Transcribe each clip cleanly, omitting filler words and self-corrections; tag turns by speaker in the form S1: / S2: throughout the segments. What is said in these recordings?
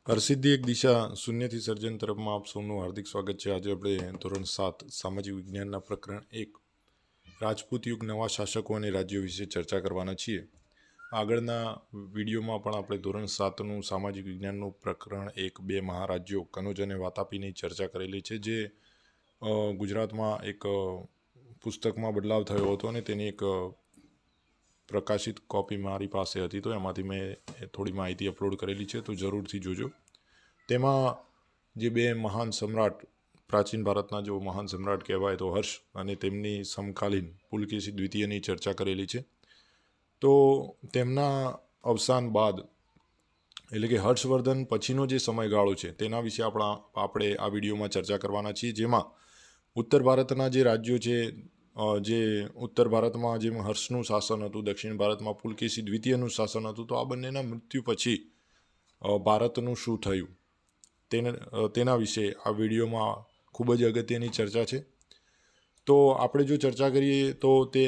S1: હરસિદ્ધિ એક દિશા શૂન્યથી સર્જન તરફમાં આપ સૌનું હાર્દિક સ્વાગત છે। આજે આપણે ધોરણ 7 સામાજિક વિજ્ઞાનના પ્રકરણ 1 રાજપૂત યુગ નવા શાસકો અને રાજ્યો વિશે ચર્ચા કરવાના છીએ। આગળના વિડીયોમાં પણ આપણે ધોરણ 7નું સામાજિક વિજ્ઞાનનું પ્રકરણ 1 બે મહારાજ્યો કનોજ અને વાતાપીની ચર્ચા કરેલી છે, જે ગુજરાતમાં એક પુસ્તકમાં બદલાવ થયો હતો અને તેની એક પ્રકાશિત કોપી મારી પાસે હતી, તો એમાંથી મેં થોડી માહિતી અપલોડ કરેલી છે, તો જરૂરથી જોજો। તેમાં જે બે મહાન સમ્રાટ, પ્રાચીન ભારતના જો મહાન સમ્રાટ કહેવાય તો હર્ષ અને તેમની સમકાલીન પુલકેશી દ્વિતીયની ચર્ચા કરેલી છે। તો તેમના અવસાન બાદ એટલે કે હર્ષવર્ધન પછીનો જે સમયગાળો છે તેના વિશે આપણે આ વિડીયોમાં ચર્ચા કરવાના છીએ, જેમાં ઉત્તર ભારતના જે રાજ્યો છે, જે ઉત્તર ભારતમાં જેમ હર્ષનું શાસન હતું, દક્ષિણ ભારતમાં પુલકેશી દ્વિતીયનું શાસન હતું, તો આ બંનેના મૃત્યુ પછી ભારતનું શું થયું તેના વિશે આ વિડીયોમાં ખૂબ જ અગત્યની ચર્ચા છે। તો આપણે જો ચર્ચા કરીએ તો તે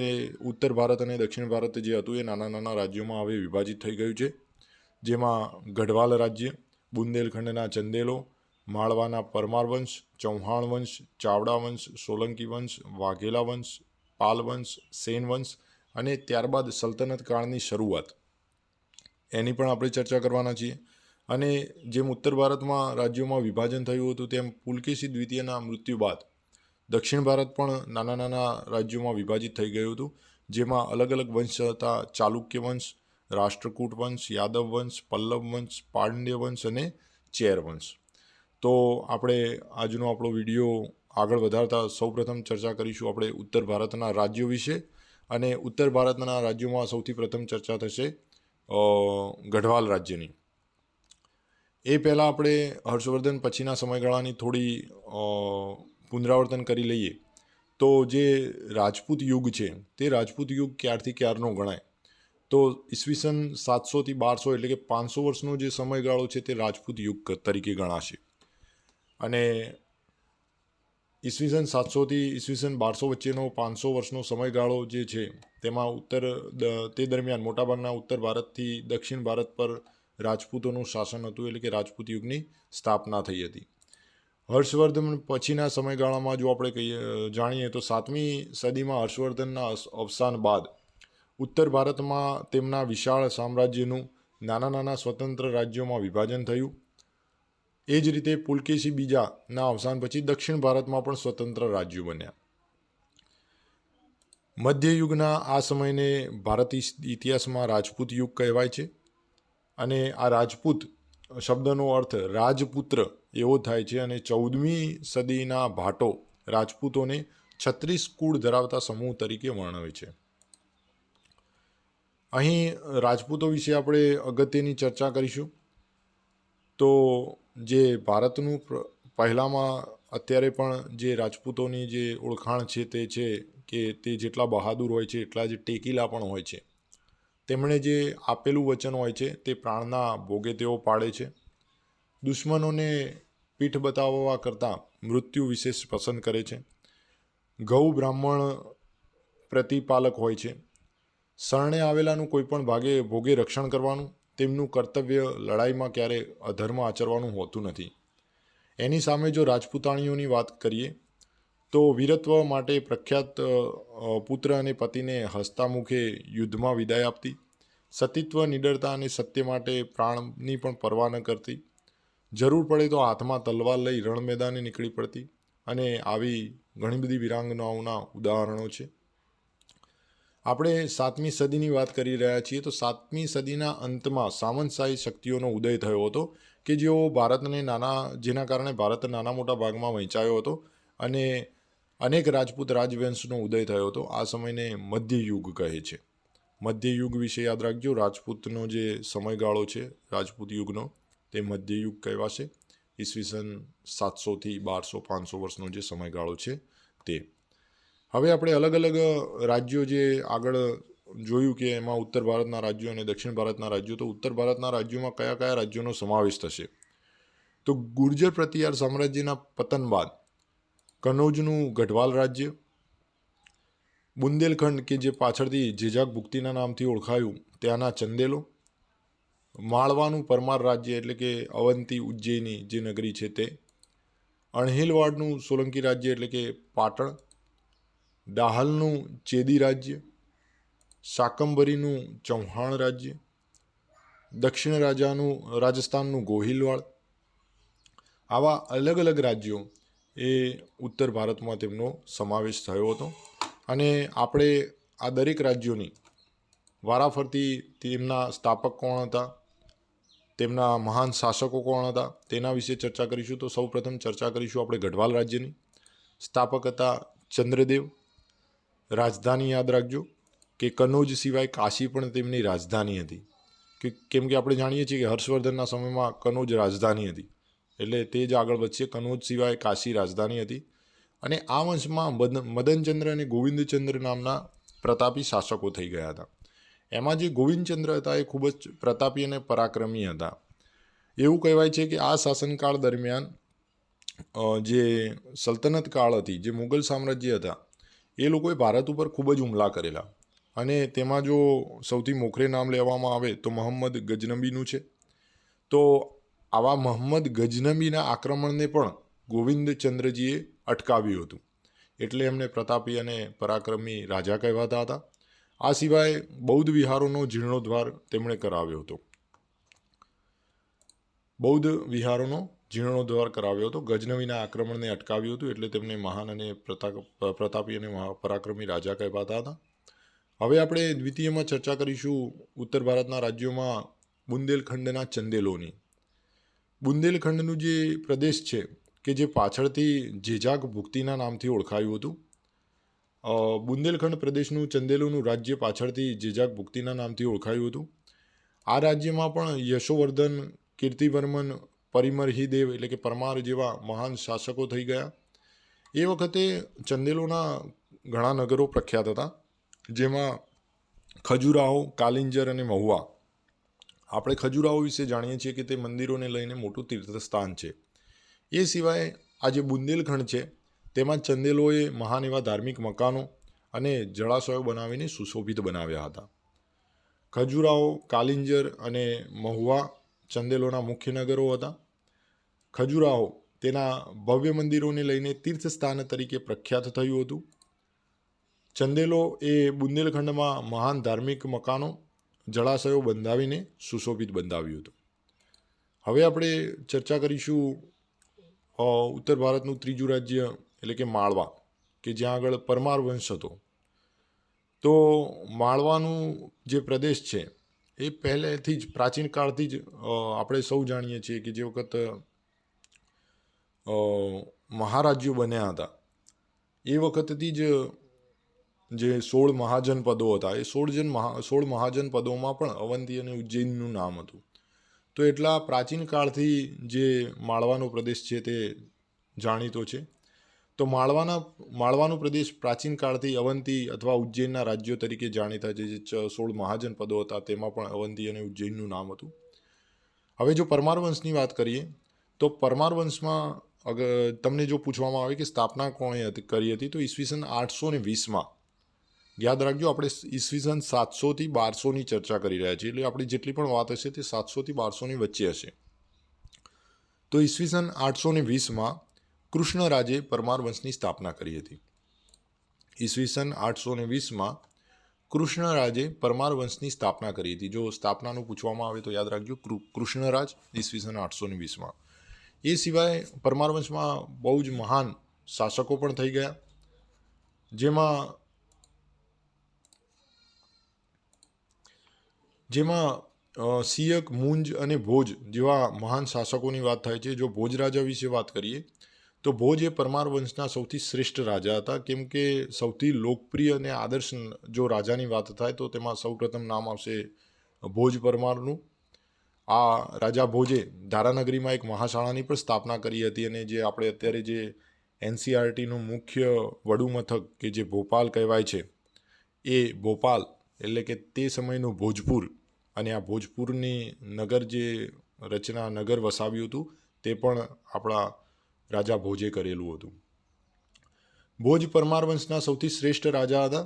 S1: ઉત્તર ભારત અને દક્ષિણ ભારત જે હતું એ નાના નાના રાજ્યોમાં હવે વિભાજિત થઈ ગયું છે, જેમાં ગઢવાલ રાજ્ય, બુંદેલખંડના ચંદેલો, માળવાના પરમાર વંશ, ચૌહાણ વંશ, ચાવડા વંશ, સોલંકી વંશ, વાઘેલા વંશ, પાલ વંશ, સેન વંશ અને ત્યારબાદ સલ્તનત કાળની શરૂઆત એની પણ આપણે ચર્ચા કરવાના છીએ। અને જેમ ઉત્તર ભારતમાં રાજ્યોમાં વિભાજન થયું હતું, તેમ પુલકેશી દ્વિતીયના મૃત્યુ બાદ દક્ષિણ ભારત પણ નાના નાના રાજ્યોમાં વિભાજિત થઈ ગયું હતું, જેમાં અલગ અલગ વંશ હતા: ચાલુક્ય વંશ, રાષ્ટ્રકૂટ વંશ, યાદવ વંશ, પલ્લવ વંશ, પાંડ્ય વંશ અને ચેર વંશ। તો આપણે આજનો આપણો વિડીયો આગળ વધારતા સૌપ્રથમ ચર્ચા કરીશું આપણે ઉત્તર ભારતના રાજ્યો વિશે, અને ઉત્તર ભારતના રાજ્યોમાં સૌથી પ્રથમ ચર્ચા થશે ગઢવાલ રાજ્યની। એ પહેલાં આપણે હર્ષવર્ધન પછીના સમયગાળાની થોડી પુનરાવર્તન કરી લઈએ તો જે રાજપૂત યુગ છે તે રાજપૂત યુગ ક્યારથી ક્યારનો ગણાય, તો ઈસવીસન 700થી 1200 એટલે કે 500 વર્ષનો જે સમયગાળો છે તે રાજપૂત યુગ તરીકે ગણાશે। અને ઈસવીસન 700થી ઈસવીસન 1200 વચ્ચેનો 500 વર્ષનો સમયગાળો જે છે તેમાં તે દરમિયાન મોટાભાગના ઉત્તર ભારતથી દક્ષિણ ભારત પર રાજપૂતોનું શાસન હતું, એટલે કે રાજપૂત યુગની સ્થાપના થઈ હતી। હર્ષવર્ધન પછીના સમયગાળામાં જો આપણે જાણીએ તો 7મી સદીમાં હર્ષવર્ધનના અવસાન બાદ ઉત્તર ભારતમાં તેમના વિશાળ સામ્રાજ્યનું નાના નાના સ્વતંત્ર રાજ્યોમાં વિભાજન થયું। એ જ રીતે પુલકેશી બીજાના અવસાન પછી દક્ષિણ ભારતમાં પણ સ્વતંત્ર રાજ્યો બન્યા। મધ્યયુગના આ સમયને ભારતીય ઇતિહાસમાં રાજપૂત યુગ કહેવાય છે, અને આ રાજપૂત શબ્દનો અર્થ રાજપુત્ર એવો થાય છે, અને 14મી સદીના ભાટો રાજપૂતોને 36 કુળ ધરાવતા સમૂહ તરીકે વર્ણવે છે। અહીં રાજપૂતો વિશે આપણે અગત્યની ચર્ચા કરીશું। તો જે ભારતનું પહેલાંમાં અત્યારે પણ જે રાજપૂતોની જે ઓળખાણ છે તે છે કે તે જેટલા બહાદુર હોય છે એટલા જ ટેકીલા પણ હોય છે। તેમણે જે આપેલું વચન હોય છે તે પ્રાણના ભોગે તેઓ પાડે છે। દુશ્મનોને પીઠ બતાવવા કરતાં મૃત્યુ વિશેષ પસંદ કરે છે। ગૌ બ્રાહ્મણ પ્રતિપાલક હોય છે। શરણે આવેલાનું કોઈ પણ ભોગે રક્ષણ કરવાનું તેમનું કર્તવ્ય, લડાઈમાં ક્યારે અધર્મ આચરવાનું હોતું નથી। એની સામે જો રાજપૂતાણીઓની વાત કરીએ તો વીરત્વ માટે પ્રખ્યાત પુત્ર અને પતિને હસતા મુખે યુદ્ધમાં વિદાય આપતી, સતીત્વ, નિડરતા અને સત્ય માટે પ્રાણની પણ પરવા ન કરતી, જરૂર પડે તો હાથમાં તલવાર લઈ રણ મેદાને નીકળી પડતી, અને આવી ઘણી બધી વીરાંગનાઓના ઉદાહરણો છે। આપણે 7મી સદીની વાત કરી રહ્યા છીએ, તો 7મી સદીના અંતમાં સામંતશાહી શક્તિઓનો ઉદય થયો હતો કે જેઓ જેના કારણે ભારત નાના મોટા ભાગમાં વહેંચાયો હતો, અને અનેક રાજપૂત રાજવંશનો ઉદય થયો હતો। આ સમયને મધ્યયુગ કહે છે। મધ્યયુગ વિશે યાદ રાખજો, રાજપૂતનો જે સમયગાળો છે રાજપૂત યુગનો તે મધ્યયુગ કહેવાશે। ઈસવીસન 700થી 1200 500 વર્ષનો જે સમયગાળો છે તે। હવે આપણે અલગ અલગ રાજ્યો જે આગળ જોયું કે એમાં ઉત્તર ભારતના રાજ્યો અને દક્ષિણ ભારતના રાજ્યો, તો ઉત્તર ભારતના રાજ્યોમાં કયા કયા રાજ્યોનો સમાવેશ થશે, તો ગુર્જર પ્રતિહાર સામ્રાજ્યના પતન બાદ કનૌજનું ગઢવાલ રાજ્ય, બુંદેલખંડ કે જે પાછળથી જેજાક ભુક્તિના નામથી ઓળખાયું ત્યાંના ચંદેલો, માળવાનું પરમાર રાજ્ય એટલે કે અવંતી ઉજ્જૈની જે નગરી છે તે, અણહિલવાડનું સોલંકી રાજ્ય એટલે કે પાટણ, દાહલનું ચેદી રાજ્ય, શાકંભરીનું ચૌહાણ રાજ્ય, દક્ષિણ રાજસ્થાનનું ગોહિલવાડ, આવા અલગ અલગ રાજ્યો એ ઉત્તર ભારતમાં તેમનો સમાવેશ થયો હતો. અને આપણે આ દરેક રાજ્યોની વારાફરતી તેમના સ્થાપક કોણ હતા, તેમના મહાન શાસકો કોણ હતા તેના વિશે ચર્ચા કરીશું. તો સૌપ્રથમ ચર્ચા કરીશું આપણે ગઢવાલ રાજ્યની. સ્થાપક હતા ચંદ્રદેવ. રાજધાની યાદ રાખજો કે કનોજ સિવાય કાશી પણ તેમની રાજધાની હતી, કેમ કે આપણે જાણીએ છીએ કે હર્ષવર્ધનના સમયમાં કનોજ રાજધાની હતી, એટલે તે જ આગળ વધશે. કનોજ સિવાય કાશી રાજધાની હતી. અને આ વંશમાં મદનચંદ્ર અને ગોવિંદચંદ્ર નામના પ્રતાપી શાસકો થઈ ગયા હતા. એમાં જે ગોવિંદચંદ્ર હતા એ ખૂબ જ પ્રતાપી અને પરાક્રમી હતા. એવું કહેવાય છે કે આ શાસનકાળ દરમિયાન જે સલ્તનત કાળ હતી, જે મુગલ સામ્રાજ્ય હતા, એ લોકોએ ભારત ઉપર ખૂબ જ હુમલા કરેલા. અને તેમાં જો સૌથી મોખરે નામ લેવામાં આવે તો મોહમ્મદ ગજનબીનું છે. તો આવા મોહમ્મદ ગજનબીના આક્રમણને પણ ગોવિંદચંદ્રજીએ અટકાવ્યું હતું, એટલે એમને પ્રતાપી અને પરાક્રમી રાજા કહેવાતા હતા. આ સિવાય બૌદ્ધ વિહારોનો જીર્ણોદ્ધાર તેમણે કરાવ્યો હતો. ગજનવીના આક્રમણને અટકાવ્યું હતું, એટલે તેમને મહાન અને પ્રતાપી અને પરાક્રમી રાજા કહેવાતા હતા. હવે આપણે દ્વિતીયમાં ચર્ચા કરીશું ઉત્તર ભારતના રાજ્યોમાં બુંદેલખંડના ચંદેલોની. બુંદેલખંડનું જે પ્રદેશ છે કે જે પાછળથી જેજાગ ભુક્તિના નામથી ઓળખાયું હતું. બુંદેલખંડ પ્રદેશનું ચંદેલોનું રાજ્ય પાછળથી જેજાગ ભુક્તિના નામથી ઓળખાયું હતું. આ રાજ્યમાં પણ યશોવર્ધન, કીર્તિવર્મન, પરિમર્હિદેવ એટલે કે પરમાર જેવા મહાન શાસકો થઈ ગયા. એ વખતે ચંદેલોના ઘણા નગરો પ્રખ્યાત હતા, જેમાં ખજુરાહો, કાલિંજર અને મહુવા. આપણે ખજુરાહો વિશે જાણીએ છીએ કે તે મંદિરોને લઈને મોટું તીર્થસ્થાન છે. એ સિવાય આ જે બુંદેલખંડ છે તેમાં ચંદેલોએ મહાન એવા ધાર્મિક મકાનો અને જળાશયો બનાવીને સુશોભિત બનાવ્યા હતા. ખજુરાહો, કાલિંજર અને મહુવા ચંદેલોના મુખ્ય નગરો હતા. ખજુરાહો તેના ભવ્ય મંદિરોને લઈને તીર્થસ્થાન તરીકે પ્રખ્યાત થયું હતું. ચંદેલો એ બુંદેલખંડમાં મહાન ધાર્મિક મકાનો, જળાશયો બંધાવીને સુશોભિત બંધાવ્યું હતું. હવે આપણે ચર્ચા કરીશું ઉત્તર ભારતનું ત્રીજું રાજ્ય એટલે કે માળવા, કે જ્યાં આગળ પરમાર વંશ હતો. તો માળવાનું જે પ્રદેશ છે એ પહેલેથી જ પ્રાચીન કાળથી જ આપણે સૌ જાણીએ છીએ કે જે વખત મહારાજ્યો બન્યા હતા એ વખતથી જ જે 16 મહાજનપદો હતા એ 16 મહાજનપદોમાં પણ અવંતી અને ઉજ્જૈનનું નામ હતું. તો એટલા પ્રાચીન કાળથી જે માળવાનો પ્રદેશ છે તે જાણીતો છે. તો માળવાનો પ્રદેશ પ્રાચીન કાળથી અવંતી અથવા ઉજ્જૈનના રાજ્યો તરીકે જાણીતા છે. જે 16 મહાજનપદો હતા તેમાં પણ અવંતી અને ઉજ્જૈનનું નામ હતું. હવે જો પરમાર વંશની વાત કરીએ તો પરમાર વંશમાં તમને જો પૂછવામાં આવે કે સ્થાપના કોણે કરી હતી, તો ઈસવીસન 820માં. યાદ રાખજો, આપણે ઈસવીસન 700થી 1200ની ચર્ચા કરી રહ્યા છીએ, એટલે આપણી જેટલી પણ વાત હશે તે 700થી 1200ની વચ્ચે હશે. તો ઈસવીસન 820માં કૃષ્ણરાજે પરમાર વંશની સ્થાપના કરી હતી. ઈસવીસન 820માં કૃષ્ણરાજે પરમાર વંશની સ્થાપના કરી હતી. જો સ્થાપનાનું પૂછવામાં આવે તો યાદ રાખજો કૃષ્ણરાજ, ઈસવીસન 820માં. એ સિવાય પરમાર વંશમાં બહુ જ મહાન શાસકો પણ થઈ ગયા, જેમાં સિયક, મુંજ અને ભોજ જેવા મહાન શાસકોની વાત થાય છે. જો ભોજ રાજા વિશે વાત કરીએ તો ભોજ એ પરમાર વંશના સૌથી શ્રેષ્ઠ રાજા હતા, કેમ કે સૌથી લોકપ્રિય અને આદર્શ જો રાજાની વાત થાય તો તેમાં સૌપ્રથમ નામ આવશે ભોજ પરમારનું. આ રાજા ભોજે ધારાનગરીમાં એક મહાશાળાની પણ સ્થાપના કરી હતી, અને જે આપણે અત્યારે જે NCERTનું મુખ્ય વડું મથક કે જે ભોપાલ કહેવાય છે, એ ભોપાલ એટલે કે તે સમયનું ભોજપુર, અને આ ભોજપુરની નગર જે નગર વસાવ્યું હતું તે પણ આપણા રાજા ભોજે કરેલું હતું. ભોજ પરમાર વંશના સૌથી શ્રેષ્ઠ રાજા હતા.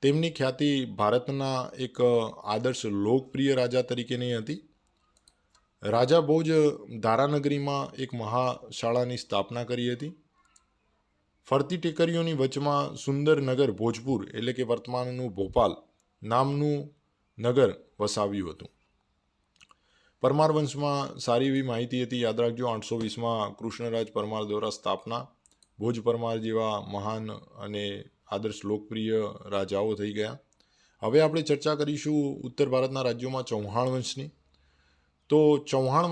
S1: તેમની ખ્યાતિ ભારતના એક આદર્શ લોકપ્રિય રાજા તરીકેની હતી. રાજા ભોજ ધારાનગરીમાં એક મહાશાળાની સ્થાપના કરી હતી. ફરતી ટેકરીઓની વચમાં સુંદર નગર ભોજપુર એટલે કે વર્તમાનનું ભોપાલ નામનું નગર વસાવ્યું હતું. પરમાર વંશમાં સારી એવી માહિતી હતી, યાદ રાખજો. 820માં કૃષ્ણરાજ પરમાર દ્વારા સ્થાપના. ભોજ પરમાર જેવા મહાન અને આદર્શ લોકપ્રિય રાજાઓ થઈ ગયા. હવે આપણે ચર્ચા કરીશું ઉત્તર ભારતના રાજ્યોમાં ચૌહાણ વંશની. તો ચૌહાણ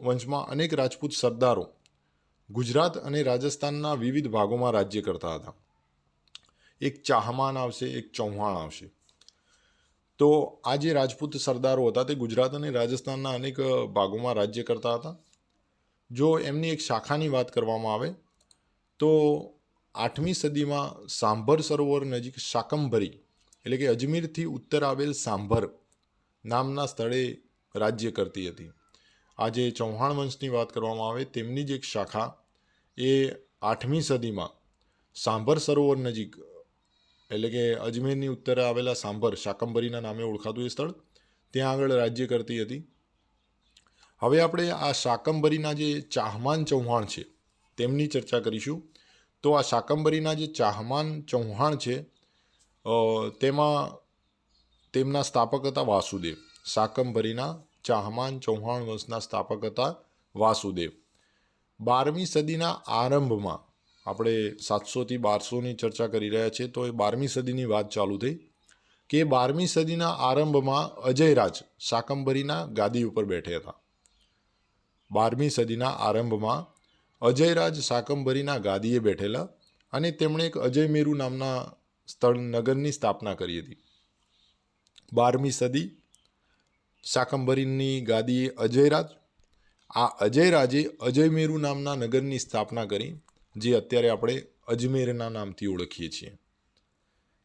S1: વંશમાં અનેક રાજપૂત સરદારો ગુજરાત અને રાજસ્થાનના વિવિધ ભાગોમાં રાજ્ય કરતા હતા. એક ચાહમાન આવશે, એક ચૌહાણ આવશે. તો આ જે રાજપૂત સરદારો હતા તે ગુજરાત અને રાજસ્થાનના અનેક ભાગોમાં રાજ્ય કરતા હતા. જો એમની એક શાખાની વાત કરવામાં આવે તો 8મી સદીમાં સાંભર સરોવર નજીક શાકંભરી એટલે કે અજમેરથી ઉત્તર આવેલ સાંભર નામના સ્થળે રાજ્ય કરતી હતી. આ જે ચૌહાણ વંશની વાત કરવામાં આવે તેમની જ એક શાખા એ 8મી સદીમાં સાંભર સરોવર નજીક એટલે કે અજમેરની ઉત્તરે આવેલા સાંભર શાકંભરીના નામે ઓળખાતું એ સ્થળ ત્યાં આગળ રાજ્ય કરતી હતી. હવે આપણે આ શાકંભરીના જે ચાહમાન ચૌહાણ છે તેમની ચર્ચા કરીશું. તો આ શાકંભરીના જે ચાહમાન ચૌહાણ છે તેમાં તેમના સ્થાપક હતા વાસુદેવ. શાકંભરીના ચાહમાન ચૌહાણ વંશના સ્થાપક હતા વાસુદેવ. 12મી સદીના આરંભમાં આપણે 700થી 1200ની ચર્ચા કરી રહ્યા છીએ, તો એ 12મી સદીની વાત ચાલુ થઈ કે 12મી સદીના આરંભમાં અજયરાજ શાકંભરીના ગાદી ઉપર બેઠા હતા. 12મી સદીના આરંભમાં અજયરાજ શાકંભરીના ગાદીએ બેઠેલા અને તેમણે એક અજયમેરુ નામના સ્થળ નગરની સ્થાપના કરી હતી. 12મી સદી શાકંભરીની ગાદીએ અજયરાજ, આ અજયરાજે અજયમેરુ નામના નગરની સ્થાપના કરી, જે અત્યારે આપણે અજમેરના નામથી ઓળખીએ છીએ.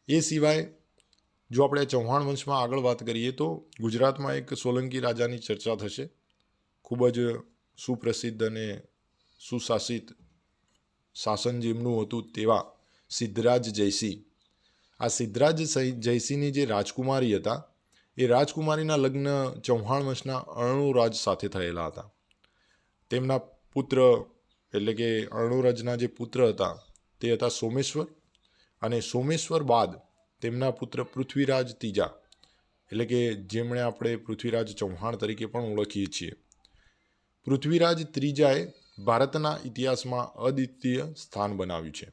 S1: એ સિવાય જો આપણે ચૌહાણ વંશમાં આગળ વાત કરીએ તો ગુજરાતમાં એક સોલંકી રાજાની ચર્ચા થશે. ખૂબ જ સુપ્રસિદ્ધ અને સુશાસિત શાસન જેમનું હતું તેવા સિદ્ધરાજ જયસિંહ. આ સિદ્ધરાજ જયસિંહની જે રાજકુમારી હતા એ રાજકુમારીના લગ્ન ચૌહાણ વંશના અર્ણોરાજ સાથે થયેલા હતા. તેમના પુત્ર એટલે કે અર્ણોરાજના જે પુત્ર હતા તે હતા સોમેશ્વર, અને સોમેશ્વર બાદ તેમના પુત્ર પૃથ્વીરાજ ત્રીજા એટલે કે જેમણે આપણે પૃથ્વીરાજ ચૌહાણ તરીકે પણ ઓળખીએ છીએ. પૃથ્વીરાજ ત્રીજાએ ભારતના ઇતિહાસમાં અદ્વિતીય સ્થાન બનાવ્યું છે.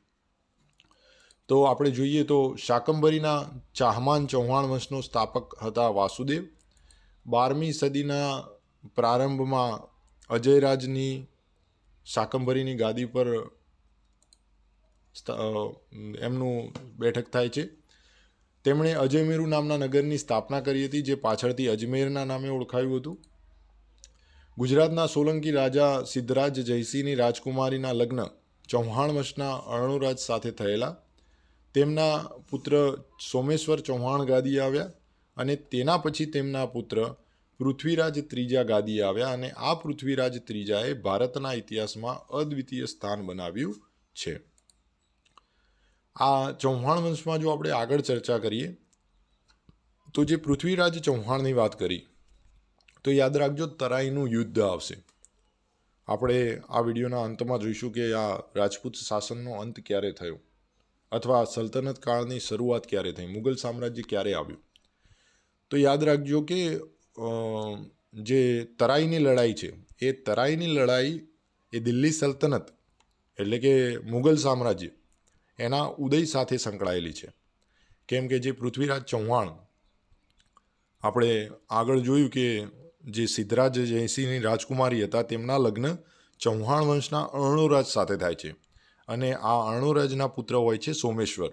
S1: તો આપણે જોઈએ તો શાકંભરીના ચાહમાન ચૌહાણ વંશનો સ્થાપક હતા વાસુદેવ. 12મી સદીના પ્રારંભમાં અજયરાજની શાકંભરીની ગાદી પર એમનું બેઠક થાય છે. તેમણે અજયમેરુ નામના નગરની સ્થાપના કરી હતી, જે પાછળથી અજમેરના નામે ઓળખાયું હતું. ગુજરાતના સોલંકી રાજા સિદ્ધરાજ જયસિંહની રાજકુમારીના લગ્ન ચૌહાણ વંશના અર્ણોરાજ સાથે થયેલા. તેમના પુત્ર સોમેશ્વર ચૌહાણ ગાદીએ આવ્યા અને તેના પછી તેમના પુત્ર પૃથ્વીરાજ ત્રીજા ગાદીએ આવ્યા, અને આ પૃથ્વીરાજ ત્રીજાએ ભારતના ઇતિહાસમાં અદ્વિતીય સ્થાન બનાવ્યું છે. આ ચૌહાણ વંશમાં જો આપણે આગળ ચર્ચા કરીએ તો જે પૃથ્વીરાજ ચૌહાણની વાત કરી તો યાદ રાખજો તરાઈનું યુદ્ધ આવશે. આપણે આ વિડીયોના અંતમાં જોઈશું કે આ રાજપૂત શાસનનો અંત ક્યારે થયો અથવા સલ્તનત કાળની શરૂઆત ક્યારે થઈ, મુગલ સામ્રાજ્ય ક્યારે આવ્યું. તો યાદ રાખજો કે જે તરાઈની લડાઈ છે એ તરાઈની લડાઈ એ દિલ્હી સલ્તનત એટલે કે મુગલ સામ્રાજ્ય એના ઉદય સાથે સંકળાયેલી છે. કેમ કે જે પૃથ્વીરાજ ચૌહાણ આપણે આગળ જોયું કે જે સિદ્ધરાજ જયસિંહની રાજકુમારી હતા તેમના લગ્ન ચૌહાણ વંશના અર્ણોરાજ સાથે થાય છે, અને આ અર્ણોરાજના પુત્ર હોય છે સોમેશ્વર.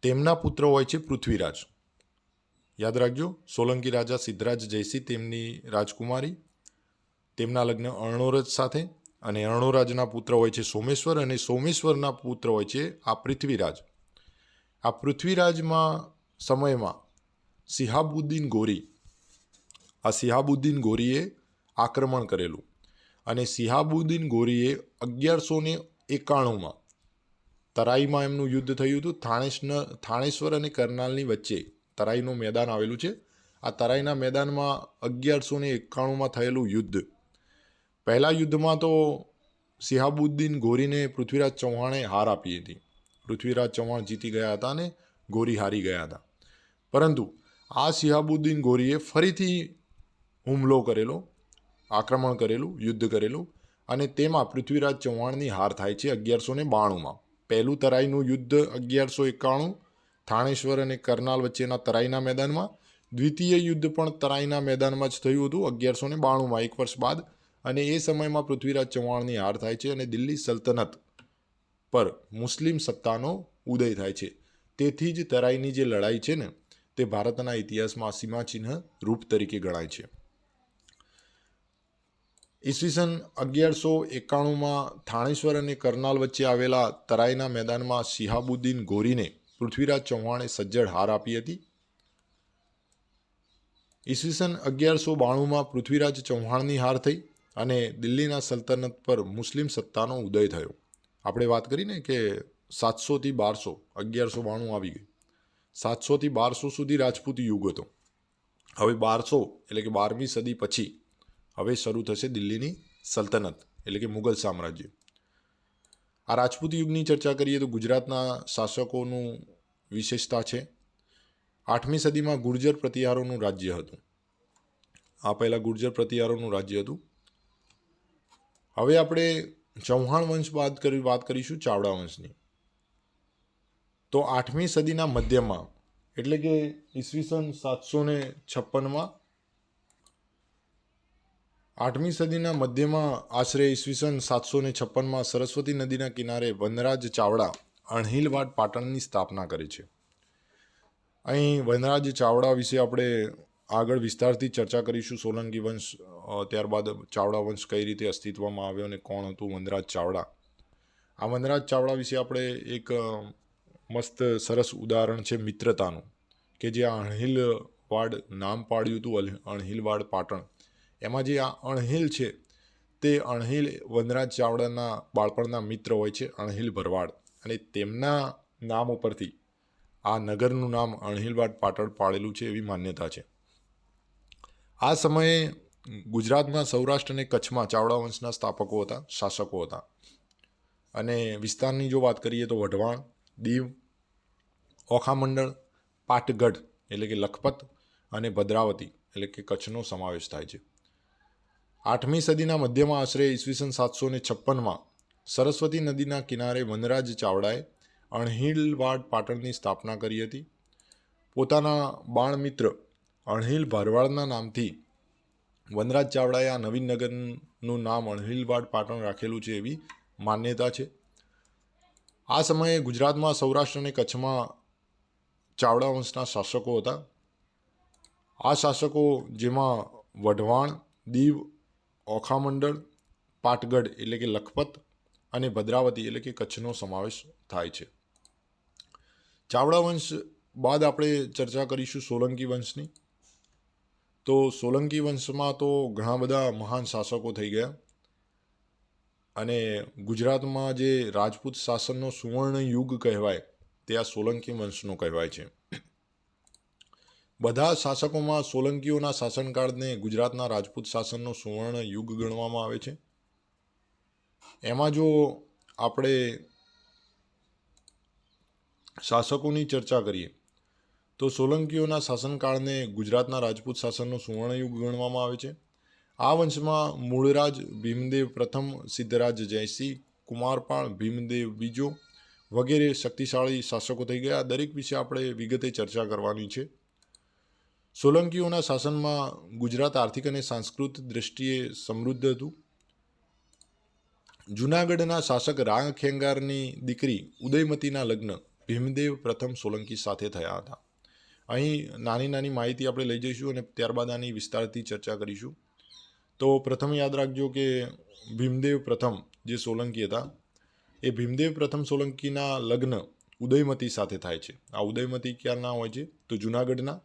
S1: તેમના પુત્ર હોય છે પૃથ્વીરાજ. યાદ રાખજો, સોલંકી રાજા સિદ્ધરાજ જયસિંહ તેમની રાજકુમારી, તેમના લગ્ન અર્ણોરાજ સાથે, અને અર્ણોરાજના પુત્ર હોય છે સોમેશ્વર, અને સોમેશ્વરના પુત્ર હોય છે આ પૃથ્વીરાજ. આ પૃથ્વીરાજમાં સમયમાં સિહાબુદ્દીન ગોરીએ આક્રમણ કરેલું, અને સિહાબુદ્દીન ગોરીએ 1191માં તરાઈમાં એમનું યુદ્ધ થયું હતું. થાણેશ્વર અને કરનાલની વચ્ચે તરાઈનું મેદાન આવેલું છે. આ તરાઈના મેદાનમાં 1191માં થયેલું યુદ્ધ. પહેલા યુદ્ધમાં તો શિહાબુદ્દીન ગોરીને પૃથ્વીરાજ ચૌહાણે હાર આપી હતી. પૃથ્વીરાજ ચૌહાણ જીતી ગયા હતા અને ગોરી હારી ગયા હતા. પરંતુ આ શિહાબુદ્દીન ગોરીએ ફરીથી હુમલો કરેલો, આક્રમણ કરેલું, યુદ્ધ કરેલું અને તેમાં પૃથ્વીરાજ ચૌહાણની હાર થાય છે 1192માં. પહેલું તરાઈનું યુદ્ધ 1191 થાણેશ્વર અને કરનાલ વચ્ચેના તરાઈના મેદાનમાં. દ્વિતીય યુદ્ધ પણ તરાઈના મેદાનમાં જ થયું હતું 1192માં, એક વર્ષ બાદ. અને એ સમયમાં પૃથ્વીરાજ ચૌહાણની હાર થાય છે અને દિલ્હી સલ્તનત પર મુસ્લિમ સત્તાનો ઉદય થાય છે. તેથી જ તરાઈની જે લડાઈ છે ને તે ભારતના ઇતિહાસમાં સીમાચિહ્ન રૂપ તરીકે ગણાય છે. ઈસવીસન 1191માં થાણેશ્વર અને કરનાલ વચ્ચે આવેલા તરાઈના મેદાનમાં શિહાબુદ્દીન ગોરીને પૃથ્વીરાજ ચૌહાણે સજ્જડ હાર આપી હતી. ઈસવીસન 1192માં પૃથ્વીરાજ ચૌહાણની હાર થઈ અને દિલ્હીના સલ્તનત પર મુસ્લિમ સત્તાનો ઉદય થયો. આપણે વાત કરીને કે 700થી 1200, 1192 આવી ગઈ. 700થી 1200 સુધી રાજપૂત યુગ હતો. હવે 1200 એટલે કે 12મી સદી પછી હવે શરૂ થશે દિલ્હીની સલ્તનત એટલે કે મુગલ સામ્રાજ્ય. આ રાજપૂત યુગની ચર્ચા કરીએ તો ગુજરાતના શાસકોનું વિશેષતા છે. 8મી સદીમાં ગુર્જર પ્રતિહારોનું રાજ્ય હતું. આ પહેલાં ગુર્જર પ્રતિહારોનું રાજ્ય હતું. હવે આપણે ચૌહાણ વંશ વાત કરીશું ચાવડા વંશની. તો 8મી સદીના મધ્યમાં એટલે કે ઈસવીસન 756માં 8મી સદીના મધ્યમાં આશરે ઈસવીસન 756માં સરસ્વતી નદીના કિનારે વનરાજ ચાવડા અણહિલવાડ પાટણની સ્થાપના કરે છે. અહીં વનરાજ ચાવડા વિશે આપણે આગળ વિસ્તારથી ચર્ચા કરીશું. સોલંકી વંશ, ત્યારબાદ ચાવડા વંશ કઈ રીતે અસ્તિત્વમાં આવ્યો અને કોણ હતું વનરાજ ચાવડા. આ વનરાજ ચાવડા વિશે આપણે એક મસ્ત સરસ ઉદાહરણ છે મિત્રતાનું, કે જે આ અણહિલવાડ નામ પાડ્યું હતું, અણહિલવાડ પાટણ. એમાં જે આ અણહિલ છે તે અણહિલ વનરાજ ચાવડાના બાળપણના મિત્ર હોય છે, અણહિલ ભરવાડ, અને તેમના નામ ઉપરથી આ નગરનું નામ અણહિલવાડ પાટણ પાડેલું છે એવી માન્યતા છે. આ સમયે ગુજરાતમાં, સૌરાષ્ટ્ર અને કચ્છમાં ચાવડા વંશના સ્થાપકો હતા, શાસકો હતા. અને વિસ્તારની જો વાત કરીએ તો વઢવાણ, દીવ, ઓખામંડળ, પાટગઢ એટલે કે લખપત અને ભદ્રાવતી એટલે કે કચ્છનો સમાવેશ થાય છે. 8મી સદીના મધ્યમાં આશરે ઈસવીસન 756માં સરસ્વતી નદીના કિનારે વનરાજ ચાવડાએ અણહિલવાડ પાટણની સ્થાપના કરી હતી. પોતાના બાળમિત્ર અણહિલ ભરવાડના નામથી વનરાજ ચાવડાએ આ નવીન નગરનું નામ અણહિલવાડ પાટણ રાખેલું છે એવી માન્યતા છે. આ સમયે ગુજરાતમાં, સૌરાષ્ટ્ર અને કચ્છમાં ચાવડા વંશના શાસકો હતા. આ શાસકો જેમાં વઢવાણ, દીવ, ઓખામંડળ, પાટગઢ એટલે કે લખપત અને ભદ્રાવતી એટલે કે કચ્છનો સમાવેશ થાય છે. ચાવડા વંશ બાદ આપણે ચર્ચા કરીશું સોલંકી વંશની. તો સોલંકી વંશમાં તો ઘણા બધા મહાન શાસકો થઈ ગયા અને ગુજરાતમાં જે રાજપૂત શાસનનો સુવર્ણ યુગ કહેવાય તે આ સોલંકી વંશનો કહેવાય છે. બધા શાસકોમાં સોલંકીઓના શાસનકાળને ગુજરાતના રાજપૂત શાસનનો સુવર્ણ યુગ ગણવામાં આવે છે. એમાં જો આપણે શાસકોની ચર્ચા કરીએ તો સોલંકીઓના શાસનકાળને ગુજરાતના રાજપૂત શાસનનો સુવર્ણ યુગ ગણવામાં આવે છે. આ વંશમાં મૂળરાજ ભીમદેવ પ્રથમ, સિદ્ધરાજ જયસિંહ, કુમારપાળ, ભીમદેવ બીજો વગેરે શક્તિશાળી શાસકો થઈ ગયા. દરેક વિશે આપણે વિગતે ચર્ચા કરવાની છે. સોલંકીઓના શાસનમાં ગુજરાત આર્થિક અને સાંસ્કૃતિક દૃષ્ટિએ સમૃદ્ધ હતું. જૂનાગઢના શાસક રાણ ખેંગારની દીકરી ઉદયમતીના લગ્ન ભીમદેવ પ્રથમ સોલંકી સાથે થયા હતા. અહીં નાની નાની માહિતી આપણે લઈ જઈશું અને ત્યારબાદ આની વિસ્તારથી ચર્ચા કરીશું. તો પ્રથમ યાદ રાખજો કે ભીમદેવ પ્રથમ જે સોલંકી હતા એ ભીમદેવ પ્રથમ સોલંકીના લગ્ન ઉદયમતી સાથે થાય છે. આ ઉદયમતી ક્યારના હોય છે તો જૂનાગઢના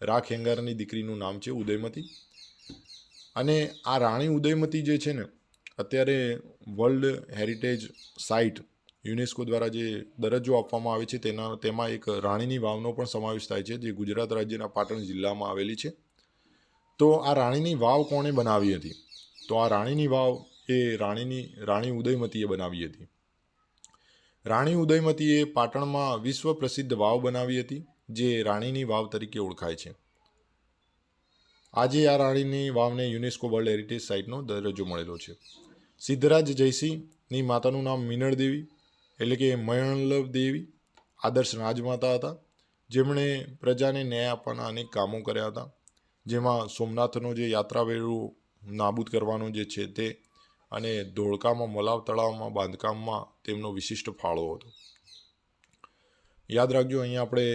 S1: રા ખેંગારની દીકરીનું નામ છે ઉદયમતી. અને આ રાણી ઉદયમતી જે છે ને અત્યારે વર્લ્ડ હેરિટેજ સાઇટ યુનેસ્કો દ્વારા જે દરજ્જો આપવામાં આવે છે તેમાં એક રાણીની વાવનો પણ સમાવેશ થાય છે, જે ગુજરાત રાજ્યના પાટણ જિલ્લામાં આવેલી છે. તો આ રાણીની વાવ કોણે બનાવી હતી? તો આ રાણીની વાવ એ રાણી ઉદયમતીએ બનાવી હતી. રાણી ઉદયમતીએ પાટણમાં વિશ્વ પ્રસિદ્ધ વાવ બનાવી હતી, જે રાણીની વાવ તરીકે ઓળખાય છે. આજે આ રાણીની વાવને યુનેસ્કો વર્લ્ડ હેરિટેજ સાઇટનો દરજ્જો મળેલો છે. સિદ્ધરાજ જયસિંહની માતાનું નામ મીનળ દેવી એટલે કે મયણલવ દેવી આદર્શ રાજમાતા હતા, જેમણે પ્રજાને ન્યાય આપવાના અનેક કામો કર્યા હતા, જેમાં સોમનાથનો જે યાત્રાવેરો નાબૂદ કરવાનો જે છે તે, અને ધોળકામાં મલાવ તળાવમાં બાંધકામમાં તેમનો વિશિષ્ટ ફાળો હતો. યાદ રાખજો, અહીંયા આપણે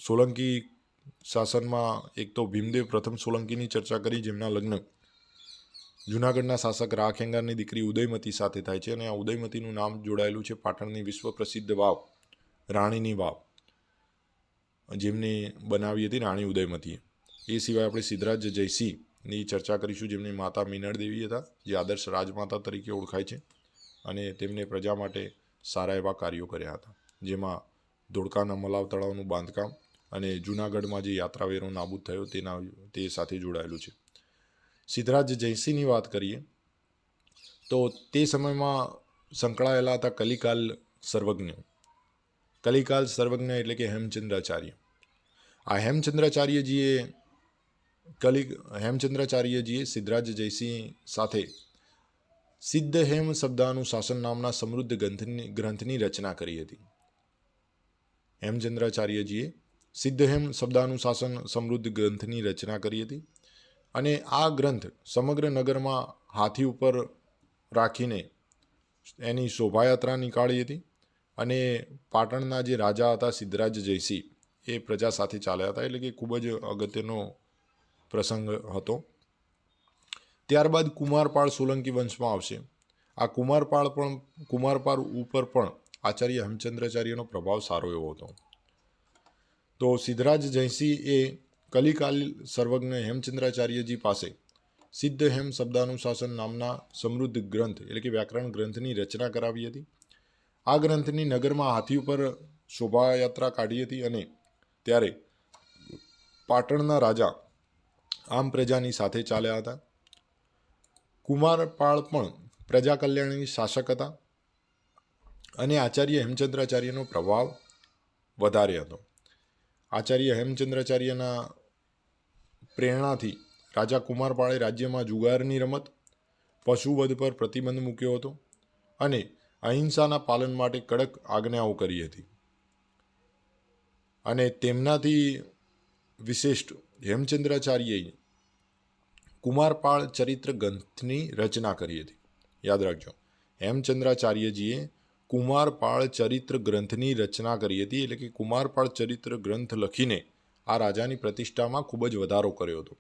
S1: સોલંકી શાસનમાં એક તો ભીમદેવ પ્રથમ સોલંકીની ચર્ચા કરી, જેમના લગ્ન જૂનાગઢના શાસક રાખેંગારની દીકરી ઉદયમતી સાથે થાય છે, અને આ ઉદયમતીનું નામ જોડાયેલું છે પાટણની વિશ્વ પ્રસિદ્ધ વાવ રાણીની વાવ, જેમની બનાવી હતી રાણી ઉદયમતીએ. એ સિવાય આપણે સિદ્ધરાજ જયસિંહની ચર્ચા કરીશું, જેમની માતા મીનળ દેવી હતા, જે આદર્શ રાજમાતા તરીકે ઓળખાય છે, અને તેમને પ્રજા માટે સારા એવા કાર્યો કર્યા હતા, જેમાં ધોળકાના મલાવ તળાવનું બાંધકામ અને જૂનાગઢમાં જે યાત્રાવેરો નાબૂદ થયો તે સાથે જોડાયેલું છે. સિદ્ધરાજ જયસિંહની વાત કરીએ તો તે સમયમાં સંકળાયેલા હતા કલિકાલ સર્વજ્ઞ. કલિકાલ સર્વજ્ઞ એટલે કે હેમચંદ્રાચાર્ય. આ હેમચંદ્રાચાર્યજીએ સિદ્ધરાજ જયસિંહ સાથે સિદ્ધહેમ શબ્દાનુશાસન નામના સમૃદ્ધ ગ્રંથની રચના કરી હતી. હેમચંદ્રાચાર્યજીએ સિદ્ધહેમ શબ્દાનુશાસન સમૃદ્ધ ગ્રંથની રચના કરી હતી, અને આ ગ્રંથ સમગ્ર નગરમાં હાથી ઉપર રાખીને એની શોભાયાત્રા નીકાળી હતી, અને પાટણના જે રાજા હતા સિદ્ધરાજ જયસિંહ એ પ્રજા સાથે ચાલ્યા હતા, એટલે કે ખૂબ જ અગત્યનો પ્રસંગ હતો. ત્યારબાદ કુમારપાળ સોલંકી વંશમાં આવશે. આ કુમારપાળ ઉપર પણ આચાર્ય હેમચંદ્રાચાર્યનો પ્રભાવ સારો એવો હતો. તો સિદ્ધરાજ જયસિંહ એ કલિકાલ સર્વજ્ઞ હેમચંદ્રાચાર્યજી પાસે સિદ્ધહેમ શબ્દાનુશાસન નામના સમૃદ્ધ ગ્રંથ એટલે કે વ્યાકરણ ગ્રંથની રચના કરાવી હતી. આ ગ્રંથની નગરમાં હાથી ઉપર શોભાયાત્રા કાઢી હતી, અને ત્યારે પાટણના રાજા આમ પ્રજાની સાથે ચાલ્યા હતા. કુમારપાળ પણ પ્રજા કલ્યાણની શાસક હતા, અને આચાર્ય હેમચંદ્રાચાર્યનો પ્રભાવ વધારે હતો. આચાર્ય હેમચંદ્રાચાર્યના પ્રેરણાથી રાજા કુમારપાળે રાજ્યમાં જુગારની રમત, પશુવધ પર પ્રતિબંધ મૂક્યો હતો, અને અહિંસાના પાલન માટે કડક આજ્ઞાઓ કરી હતી. અને તેમનાથી વિશિષ્ટ હેમચંદ્રાચાર્યએ કુમારપાળ ચરિત્ર ગ્રંથની રચના કરી હતી. યાદ રાખજો, હેમચંદ્રાચાર્યજીએ કુમારપાળ ચરિત્ર ગ્રંથની રચના કરી હતી, એટલે કે કુમારપાળ ચરિત્ર ગ્રંથ લખીને આ રાજાની પ્રતિષ્ઠામાં ખૂબ જ વધારો કર્યો હતો.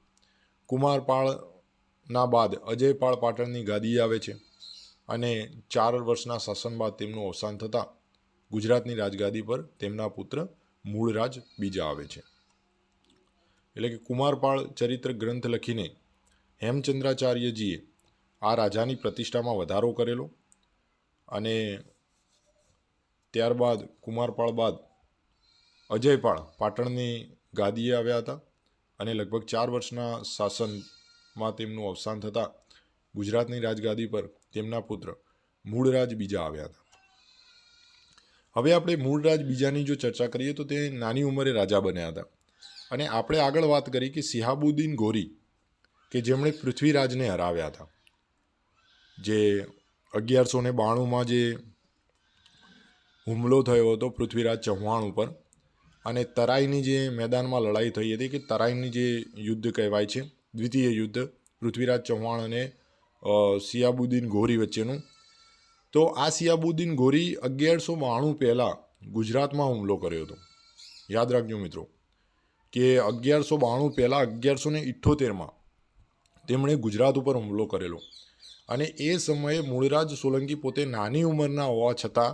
S1: કુમારપાળના બાદ અજયપાળ પાટણની ગાદીએ આવે છે, અને 4 વર્ષના શાસન બાદ તેમનું અવસાન થતાં ગુજરાતની રાજગાદી પર તેમના પુત્ર મૂળરાજ બીજા આવે છે. એટલે કે કુમારપાળ ચરિત્ર ગ્રંથ લખીને હેમચંદ્રાચાર્યજીએ આ રાજાની પ્રતિષ્ઠામાં વધારો કરેલો, અને ત્યારબાદ કુમારપાળ બાદ અજયપાળ પાટણની ગાદીએ આવ્યા હતા, અને લગભગ 4 વર્ષના શાસનમાં તેમનું અવસાન થતાં ગુજરાતની રાજગાદી પર તેમના પુત્ર મૂળરાજ બીજા આવ્યા હતા. હવે આપણે મૂળરાજ બીજાની જો ચર્ચા કરીએ તો તે નાની ઉંમરે રાજા બન્યા હતા, અને આપણે આગળ વાત કરી કે સિહાબુદ્દીન ગોરી કે જેમણે પૃથ્વીરાજને હરાવ્યા હતા, જે 1192માં જે હુમલો થયો હતો પૃથ્વીરાજ ચૌહાણ ઉપર, અને તરાઈની જે મેદાનમાં લડાઈ થઈ હતી, કે તરાઈની જે યુદ્ધ કહેવાય છે, દ્વિતીય યુદ્ધ પૃથ્વીરાજ ચૌહાણ અને સિયાબુદ્દીન ઘોરી વચ્ચેનું. તો આ સિયાબુદ્દીન ઘોરી 1192 પહેલાં ગુજરાતમાં હુમલો કર્યો હતો. યાદ રાખજો મિત્રો કે 1192 પહેલાં 1178માં તેમણે ગુજરાત ઉપર હુમલો કરેલો, અને એ સમયે મૂળરાજ સોલંકી પોતે નાની ઉંમરના હોવા છતાં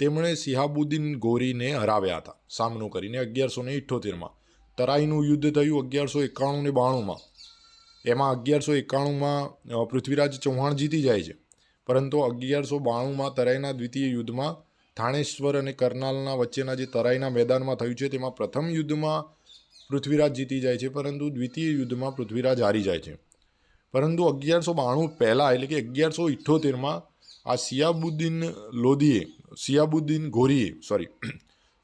S1: તેમણે સિહાબુદ્દીન ગોરીને હરાવ્યા હતા સામનો કરીને. 1178માં તરાઈનું યુદ્ધ થયું 1191 ને 92માં. એમાં 1191માં પૃથ્વીરાજ ચૌહાણ જીતી જાય છે, પરંતુ 1192માં તરાઈના દ્વિતીય યુદ્ધમાં થાણેશ્વર અને કરનાલના વચ્ચેના જે તરાઈના મેદાનમાં થયું છે તેમાં પ્રથમ યુદ્ધમાં પૃથ્વીરાજ જીતી જાય છે, પરંતુ દ્વિતીય યુદ્ધમાં પૃથ્વીરાજ હારી જાય છે. પરંતુ 1192 પહેલાં એટલે કે 1178માં આ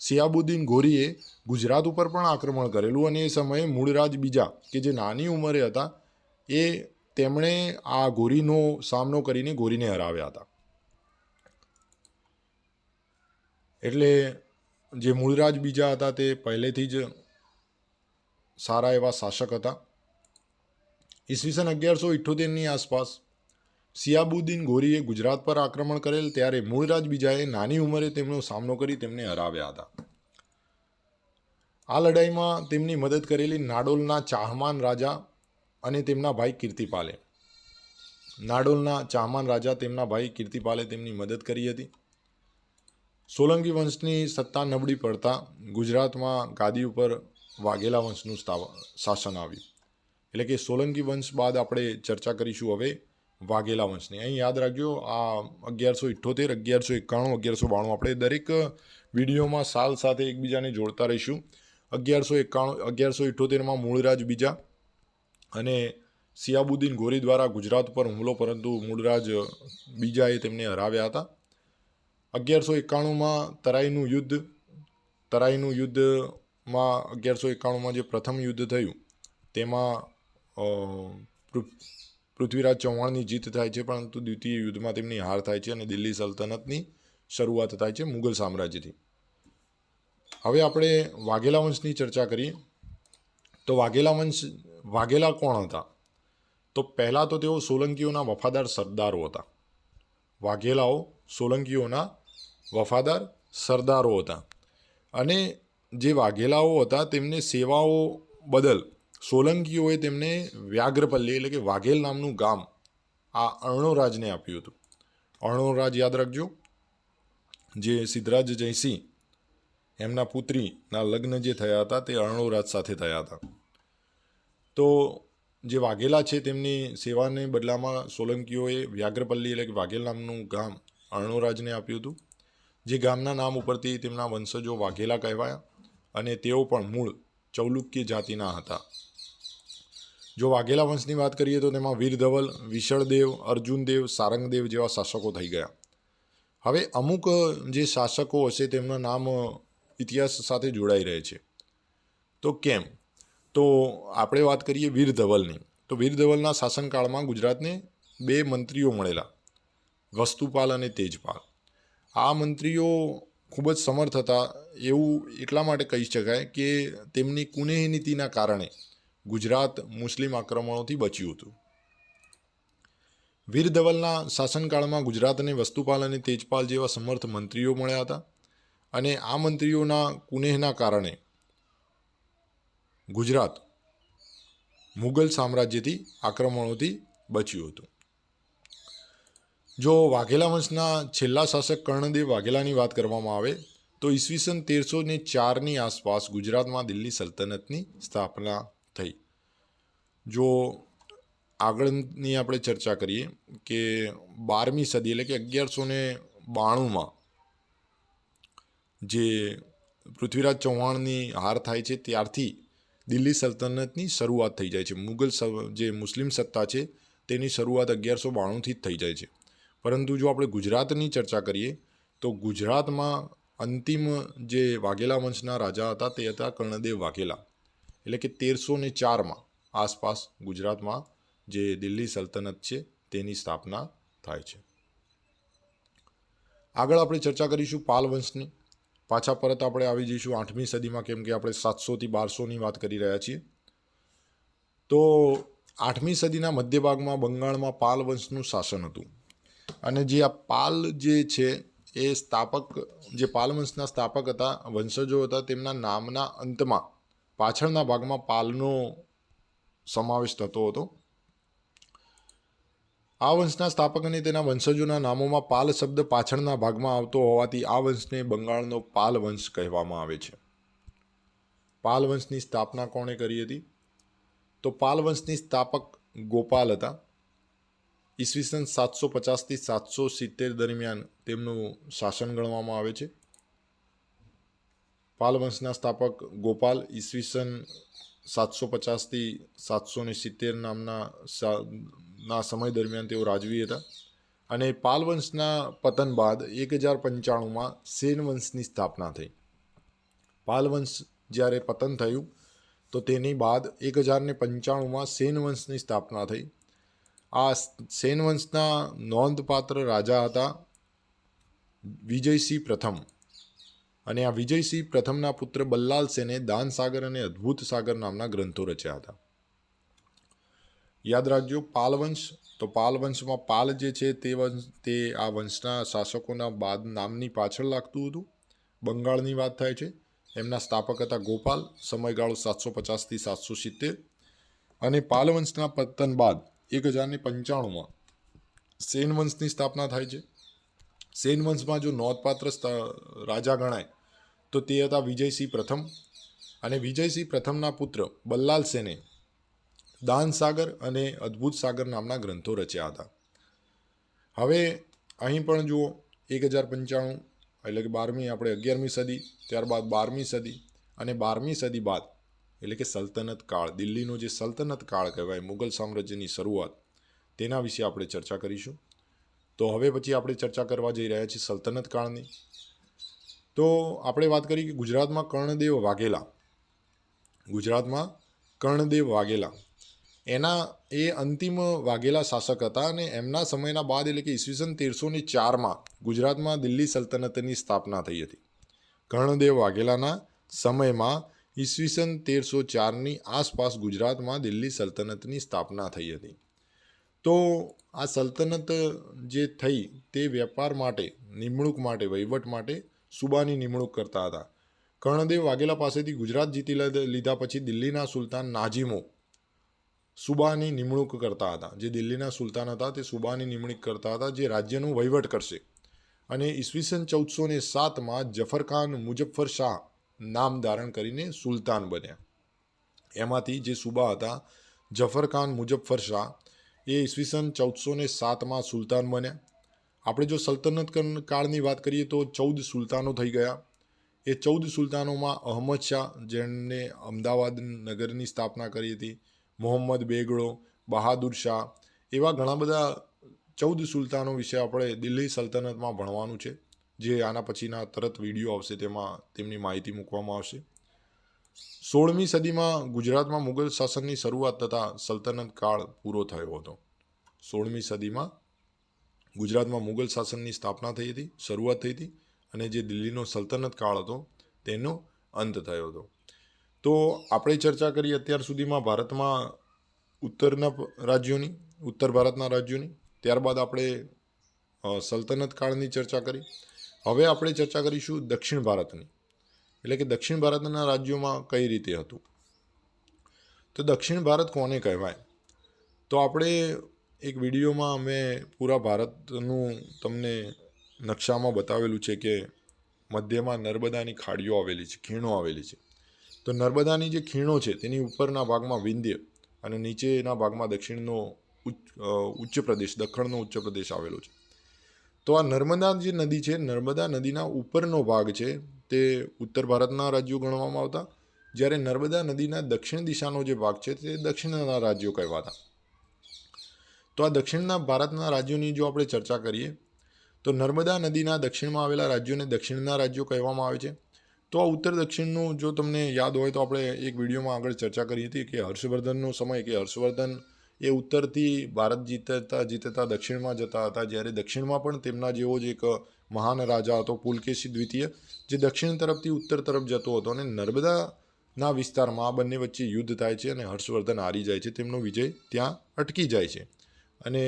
S1: સિયાબુદ્દીન ઘોરીએ ગુજરાત ઉપર પણ આક્રમણ કરેલું અને એ સમયે મૂળરાજ બીજા કે જે નાની ઉંમરે હતા એ તેમણે આ ઘોરીનો સામનો કરીને ઘોરીને હરાવ્યા હતા. એટલે જે મૂળરાજ બીજા હતા તે પહેલેથી જ સારા એવા શાસક હતા. ઈસવીસન 1178ની આસપાસ સિયાબુદ્દીન ઘોરીએ ગુજરાત પર આક્રમણ કરેલ ત્યારે મૂળરાજ બીજાએ નાની ઉંમરે તેમનો સામનો કરી તેમને હરાવ્યા હતા. આ લડાઈમાં તેમની મદદ કરેલી નાડોલના ચાહમાન રાજા અને તેમના ભાઈ કીર્તિપાલે. તેમના ભાઈ કીર્તિપાલે તેમની મદદ કરી હતી. સોલંકી વંશની સત્તા નબળી પડતા ગુજરાતમાં ગાદી ઉપર વાઘેલા વંશનું શાસન આવ્યું. એટલે કે સોલંકી વંશ બાદ આપણે ચર્ચા કરીશું હવે વાઘેલા વંશની. અહીં યાદ રાખજો, આ 1178, 1191, 1192 આપણે દરેક વિડીયોમાં સાલ સાથે એકબીજાને જોડતા રહીશું. 1178માં મૂળરાજ બીજા અને સિયાબુદ્દીન ઘોરી દ્વારા ગુજરાત પર હુમલો, પરંતુ મૂળરાજ બીજાએ તેમને હરાવ્યા હતા. 1191માં તરાઈનું યુદ્ધમાં 1191માં જે પ્રથમ યુદ્ધ થયું તેમાં પૃથ્વીરાજ ચૌહાણની જીત થાય છે, પરંતુ દ્વિતીય યુદ્ધમાં તેમની હાર થાય છે અને દિલ્હી સલ્તનતની શરૂઆત થાય છે મુગલ સામ્રાજ્યથી. હવે આપણે વાઘેલા વંશની ચર્ચા કરીએ તો વાઘેલા કોણ હતા? તો પહેલાં તો તેઓ સોલંકીઓના વફાદાર સરદારો હતા. વાઘેલાઓ સોલંકીઓના વફાદાર સરદારો હતા અને જે વાઘેલાઓ હતા તેમને સેવાઓ બદલ સોલંકીઓએ તેમને વ્યાઘ્રપલ્લી એટલે કે વાઘેલ નામનું ગામ આ અર્ણોરાજને આપ્યું હતું. અર્ણોરાજ યાદ રાખજો, જે સિદ્ધરાજ જયસિંહ એમના પુત્રીના લગ્ન જે થયા હતા તે અર્ણોરાજ સાથે થયા હતા. તો જે વાઘેલા છે તેમની સેવાને બદલામાં સોલંકીઓએ વ્યાઘ્રપલ્લી એટલે કે વાઘેલ નામનું ગામ અર્ણોરાજને આપ્યું હતું. જે ગામના નામ ઉપરથી તેમના વંશજો વાઘેલા કહેવાયા અને તેઓ પણ મૂળ ચૌલુક્ય જાતિના હતા. જો વાઘેલા વંશની વાત કરીએ તો તેમાં વીરધવલ, વિશળદેવ, અર્જુનદેવ, સારંગદેવ જેવા શાસકો થઈ ગયા. હવે અમુક જે શાસકો હશે તેમના નામ ઇતિહાસ સાથે જોડાઈ રહે છે. તો કેમ? તો આપણે વાત કરીએ વીરધવલની. તો વીરધવલના શાસનકાળમાં ગુજરાતને 2 મંત્રીઓ મળેલા, વસ્તુપાલ અને તેજપાલ. આ મંત્રીઓ ખૂબ જ સમર્થ હતા એવું એટલા માટે કહી શકાય કે તેમની કુનેહ નીતિના કારણે ગુજરાત મુસ્લિમ આક્રમણોથી બચ્યું હતું. વીરધવલના શાસનકાળમાં ગુજરાતને વસ્તુપાલ અને તેજપાલ જેવા સમર્થ મંત્રીઓ મળ્યા હતા અને આ મંત્રીઓના કુનેહના કારણે ગુજરાત મુગલ સામ્રાજ્યથી આક્રમણોથી બચ્યું હતું. જો વાઘેલા વંશના છેલ્લા શાસક કર્ણદેવ વાઘેલાની વાત કરવામાં આવે તો ઈસવીસન 1304ની આસપાસ ગુજરાતમાં દિલ્હી સલ્તનતની સ્થાપના થઈ. જો આગળની આપણે ચર્ચા કરીએ કે 12મી સદી એટલે કે 1192માં જે પૃથ્વીરાજ ચૌહાણની હાર થાય છે ત્યારથી દિલ્હી સલ્તનતની શરૂઆત થઈ જાય છે. જે મુસ્લિમ સત્તા છે તેની શરૂઆત 1192થી જ થઈ જાય છે. પરંતુ જો આપણે ગુજરાતની ચર્ચા કરીએ તો ગુજરાતમાં અંતિમ જે વાઘેલા વંશના રાજા હતા તે હતા કર્ણદેવ વાઘેલા. એટલે કે 1304માં આસપાસ ગુજરાતમાં જે દિલ્હી સલ્તનત છે તેની સ્થાપના થાય છે. આગળ આપણે ચર્ચા કરીશું પાલ વંશની. પાછા પરત આપણે આવી જઈશું 8મી સદીમાં, કેમ કે આપણે 700થી 1200ની વાત કરી રહ્યા છીએ. તો 8મી સદીના મધ્ય ભાગમાં બંગાળમાં પાલ વંશનું શાસન હતું અને જે આ પાલ જે છે એ જે પાલ વંશના સ્થાપક હતા, વંશજો હતા, તેમના નામના અંતમાં પાછળના ભાગમાં પાલનો સમાવેશ થતો હતો. આ વંશના સ્થાપક અને તેના વંશજોના નામોમાં પાલ શબ્દ પાછળના ભાગમાં આવતો હોવાથી આ વંશને બંગાળનો પાલ વંશ કહેવામાં આવે છે. પાલ વંશની સ્થાપના કોણે કરી હતી? તો પાલ વંશની સ્થાપક ગોપાલ હતા. ઈસવીસન 750થી 770 દરમિયાન તેમનું શાસન ગણવામાં આવે છે. પાલ વંશના સ્થાપક ગોપાલ ઈસવીસન 750થી 770 ના સમય દરમિયાન તેઓ રાજવી હતા. અને પાલ વંશના પતન બાદ 1095માં સેન વંશની સ્થાપના થઈ. પાલ વંશ જ્યારે પતન થયું તો તેની બાદ 1095માં સેન વંશની સ્થાપના થઈ. આ સેન વંશના નોંધપાત્ર રાજા હતા વિજયસિંહ પ્રથમ. અને આ વિજયસિંહ પ્રથમના પુત્ર બલ્લાલ સેને દાનસાગર અને અદ્ભુત સાગર નામના ગ્રંથો રચ્યા હતા. યાદ રાખજો, પાલ વંશ. તો પાલ વંશમાં પાલ જે છે તે આ વંશના શાસકોના બાદ નામની પાછળ લાગતું હતું. બંગાળની વાત થાય છે. એમના સ્થાપક હતા ગોપાલ. સમયગાળો 750થી 770. અને પાલ વંશના પતન બાદ 1095માં સેન વંશની સ્થાપના થાય છે. સેન વંશમાં જો નોંધપાત્ર રાજા ગણાય તો તે હતા વિજયસિંહ પ્રથમ. અને વિજયસિંહ પ્રથમના પુત્ર બલ્લાલ સેને દાનસાગર અને અદ્ભુત સાગર નામના ગ્રંથો રચ્યા હતા. હવે અહીં પણ જુઓ, 1095 એટલે કે 12મી, આપણે 11મી સદી, ત્યારબાદ 12મી સદી અને 12મી સદી બાદ એટલે કે સલ્તનત કાળ, દિલ્હીનો જે સલ્તનત કાળ કહેવાય, મુગલ સામ્રાજ્યની શરૂઆત, તેના વિશે આપણે ચર્ચા કરીશું. તો હવે પછી આપણે ચર્ચા કરવા જઈ રહ્યા છીએ સલ્તનત કાળની. તો આપણે વાત કરી કે ગુજરાતમાં કર્ણદેવ વાઘેલા એના એ અંતિમ વાઘેલા શાસક હતા. અને એમના સમયના બાદ એટલે કે ઈસવીસન 1304માં ગુજરાતમાં દિલ્હી સલ્તનતની સ્થાપના થઈ હતી. કર્ણદેવ વાઘેલાના સમયમાં ઈસવીસન 1304ની આસપાસ ગુજરાતમાં દિલ્હી સલ્તનતની સ્થાપના થઈ હતી. તો આ સલ્તનત જે થઈ તે વેપાર માટે, નિમણૂક માટે, વહીવટ માટે સુબાની નિમણૂક કરતા હતા. કર્ણદેવ વાઘેલા પાસેથી ગુજરાત જીતી લીધા પછી દિલ્હીના સુલતાન નાજીમો સુબાની નિમણૂક કરતા હતા. જે દિલ્હીના સુલતાન હતા તે સુબાની નિમણૂક કરતા હતા, જે રાજ્યનું વહીવટ કરશે. અને ઈસવીસન 1407માં જફરખાન મુઝફ્ફર શાહ નામ ધારણ કરીને સુલતાન બન્યા. એમાંથી જે સુબા હતા જફરખાન મુઝફ્ફર શાહ એ ઈસવીસન 1407માં સુલતાન બન્યા. આપણે જો સલ્તનત કાળની વાત કરીએ તો 14 સુલતાનો થઈ ગયા. એ 14 સુલતાનોમાં અહમદ શાહ, જેમણે અમદાવાદ નગરની સ્થાપના કરી હતી, મોહમ્મદ બેગડો, બહાદુર શાહ, એવા ઘણા બધા 14 સુલતાનો વિશે આપણે દિલ્હી સલ્તનતમાં ભણવાનું છે. જે આના પછીના તરત વિડીયો આવશે તેમાં તેમની માહિતી મૂકવામાં આવશે. 16મી સદીમાં ગુજરાતમાં મુગલ શાસનની શરૂઆત થતાં સલ્તનત કાળ પૂરો થયો હતો. 16મી સદીમાં ગુજરાતમાં મુગલ શાસનની સ્થાપના થઈ હતી, શરૂઆત થઈ હતી. અને જે દિલ્હીનો સલ્તનત કાળ હતો તેનો અંત થયો હતો. તો આપણે ચર્ચા કરી અત્યાર સુધીમાં ભારતમાં ઉત્તર ભારતના રાજ્યોની. ત્યારબાદ આપણે સલ્તનત કાળની ચર્ચા કરી. હવે આપણે ચર્ચા કરીશું દક્ષિણ ભારતની, એટલે કે દક્ષિણ ભારતના રાજ્યોમાં કઈ રીતે હતું. તો દક્ષિણ ભારત કોને કહેવાય? તો આપણે એક વિડીયોમાં અમે પૂરા ભારતનું તમને નકશામાં બતાવેલું છે કે મધ્યમાં નર્મદાની ખાડીઓ આવેલી છે, ખીણો આવેલી છે. તો નર્મદાની જે ખીણો છે તેની ઉપરના ભાગમાં વિંધ્ય અને નીચેના ભાગમાં દક્ષિણનો ઉચ્ચ પ્રદેશ આવેલો છે. તો આ નર્મદા જે નદી છે, નર્મદા નદીના ઉપરનો ભાગ છે તે ઉત્તર ભારતના રાજ્યો ગણવામાં આવતા, જ્યારે નર્મદા નદીના દક્ષિણ દિશાનો જે ભાગ છે તે દક્ષિણના રાજ્યો કહેવાતા. તો આ દક્ષિણના ભારતના રાજ્યોની જો આપણે ચર્ચા કરીએ તો નર્મદા નદીના દક્ષિણમાં આવેલા રાજ્યોને દક્ષિણના રાજ્યો કહેવામાં આવે છે. તો આ ઉત્તર દક્ષિણનું જો તમને યાદ હોય તો આપણે એક વિડીયોમાં આગળ ચર્ચા કરી હતી કે હર્ષવર્ધનનો સમય, કે હર્ષવર્ધન એ ઉત્તરથી ભારત જીતતા દક્ષિણમાં જતા હતા, જ્યારે દક્ષિણમાં પણ તેમના જેવો જ એક મહાન રાજા હતો પુલકેશી દ્વિતીય, જે દક્ષિણ તરફથી ઉત્તર તરફ જતો હતો. અને નર્મદાના વિસ્તારમાં આ બંને વચ્ચે યુદ્ધ થાય છે અને હર્ષવર્ધન હારી જાય છે, તેમનો વિજય ત્યાં અટકી જાય છે અને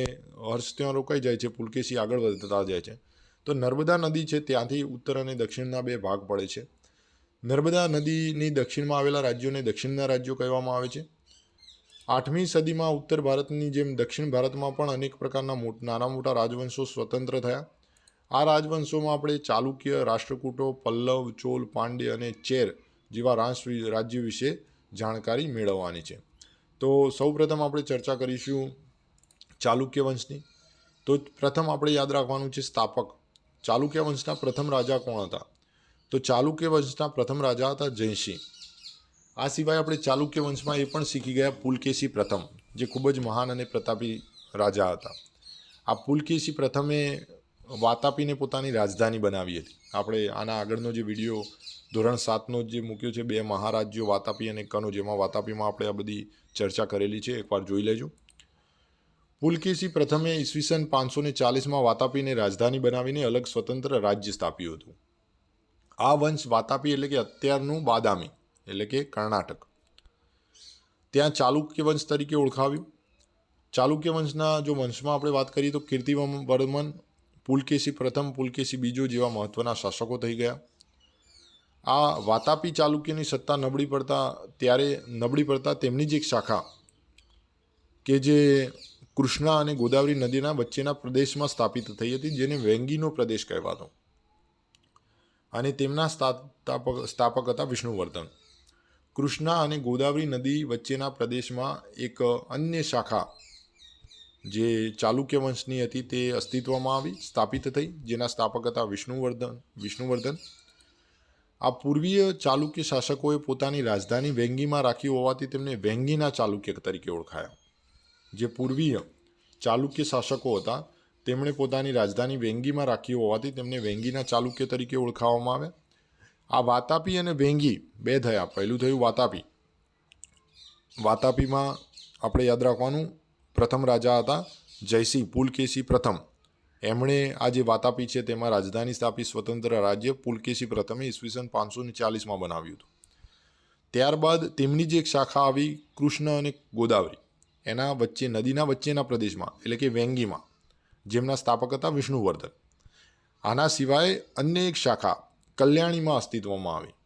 S1: હર્ષ ત્યાં રોકાઈ જાય છે, પુલકેશી આગળ વધતા જાય છે. તો નર્મદા નદી છે ત્યાંથી ઉત્તર અને દક્ષિણના બે ભાગ પડે છે. નર્મદા નદીની દક્ષિણમાં આવેલા રાજ્યોને દક્ષિણના રાજ્યો કહેવામાં આવે છે. 8મી સદીમાં ઉત્તર ભારતની જેમ દક્ષિણ ભારતમાં પણ અનેક પ્રકારના નાના મોટા રાજવંશો સ્વતંત્ર થયા. આ રાજવંશોમાં આપણે ચાલુક્ય, રાષ્ટ્રકૂટો, પલ્લવ, ચોલ, પાંડ્ય અને ચેર જેવા રાજ્ય વિશે જાણકારી મેળવવાની છે. તો સૌપ્રથમ આપણે ચર્ચા કરીશું ચાલુક્ય વંશની. તો પ્રથમ આપણે યાદ રાખવાનું છે સ્થાપક. ચાલુક્ય વંશના પ્રથમ રાજા કોણ હતા? તો ચાલુક્ય વંશના પ્રથમ રાજા હતા જયસિંહ. આ સિવાય આપણે ચાલુક્ય વંશમાં એ પણ શીખી ગયા પુલકેશી પ્રથમ, જે ખૂબ જ મહાન અને પ્રતાપી રાજા હતા. આ પુલકેશી પ્રથમે વાતાપીને પોતાની રાજધાની બનાવી હતી. આપણે આના આગળનો જે વિડીયો ધોરણ 7નો જે મૂક્યો છે, 2 મહારાજ્યો વાતાપી અને કનોજ, જેમાં વાતાપીમાં આપણે આ બધી ચર્ચા કરેલી છે, એકવાર જોઈ લેજો. પુલકેશી પ્રથમે ઈસવીસન 540માં વાતાપીને રાજધાની બનાવીને અલગ સ્વતંત્ર રાજ્ય સ્થાપ્યું હતું. આ વંશ વાતાપી એટલે કે અત્યારનું બાદામી એટલે કે કર્ણાટક, ત્યાં ચાલુક્ય વંશ તરીકે ઓળખાવ્યું. ચાલુક્ય વંશના જો વંશમાં આપણે વાત કરીએ તો કીર્તિવર્મન, પુલકેશી પ્રથમ, પુલકેશી બીજો જેવા મહત્ત્વના શાસકો થઈ ગયા. આ વાતાપી ચાલુક્યની સત્તા નબળી પડતા તેમની જ એક શાખા કે જે કૃષ્ણા અને ગોદાવરી નદીના વચ્ચેના પ્રદેશમાં સ્થાપિત થઈ હતી, જેને વેંગીનો પ્રદેશ કહેવાતો, અને તેમના સ્થાપક હતા વિષ્ણુવર્ધન. કૃષ્ણા અને ગોદાવરી નદી વચ્ચેના પ્રદેશમાં એક અન્ય શાખા જે ચાલુક્ય વંશની હતી તે અસ્તિત્વમાં આવી, સ્થાપિત થઈ, જેના સ્થાપક હતા વિષ્ણુવર્ધન. આ પૂર્વીય ચાલુક્ય શાસકોએ પોતાની રાજધાની વેંગીમાં રાખી હોવાથી તેમને વેંગીના ચાલુક્ય તરીકે ઓળખાયા. જે પૂર્વીય ચાલુક્ય શાસકો હતા તેમણે પોતાની રાજધાની વેંગીમાં રાખી હોવાથી તેમને વેંગીના ચાલુક્ય તરીકે ઓળખાવવામાં આવ્યા. આ વાતાપી અને વેંગી બે થયા. પહેલું થયું વાતાપી. વાતાપીમાં આપણે યાદ રાખવાનું પ્રથમ રાજા હતા જયસિંહ, પુલકેશી પ્રથમ. એમણે આ જે વાતાપી છે તેમાં રાજધાની સ્થાપી, સ્વતંત્ર રાજ્ય પુલકેશી પ્રથમે ઈસવીસન 540માં બનાવ્યું હતું. ત્યારબાદ તેમની જે એક શાખા આવી કૃષ્ણ અને ગોદાવરી એના વચ્ચે નદીના વચ્ચેના પ્રદેશમાં એટલે કે વેંગીમાં, જેમના સ્થાપક હતા વિષ્ણુવર્ધન. આના સિવાય અન્ય એક શાખા કલ્યાણીમાં અસ્તિત્વમાં આવી,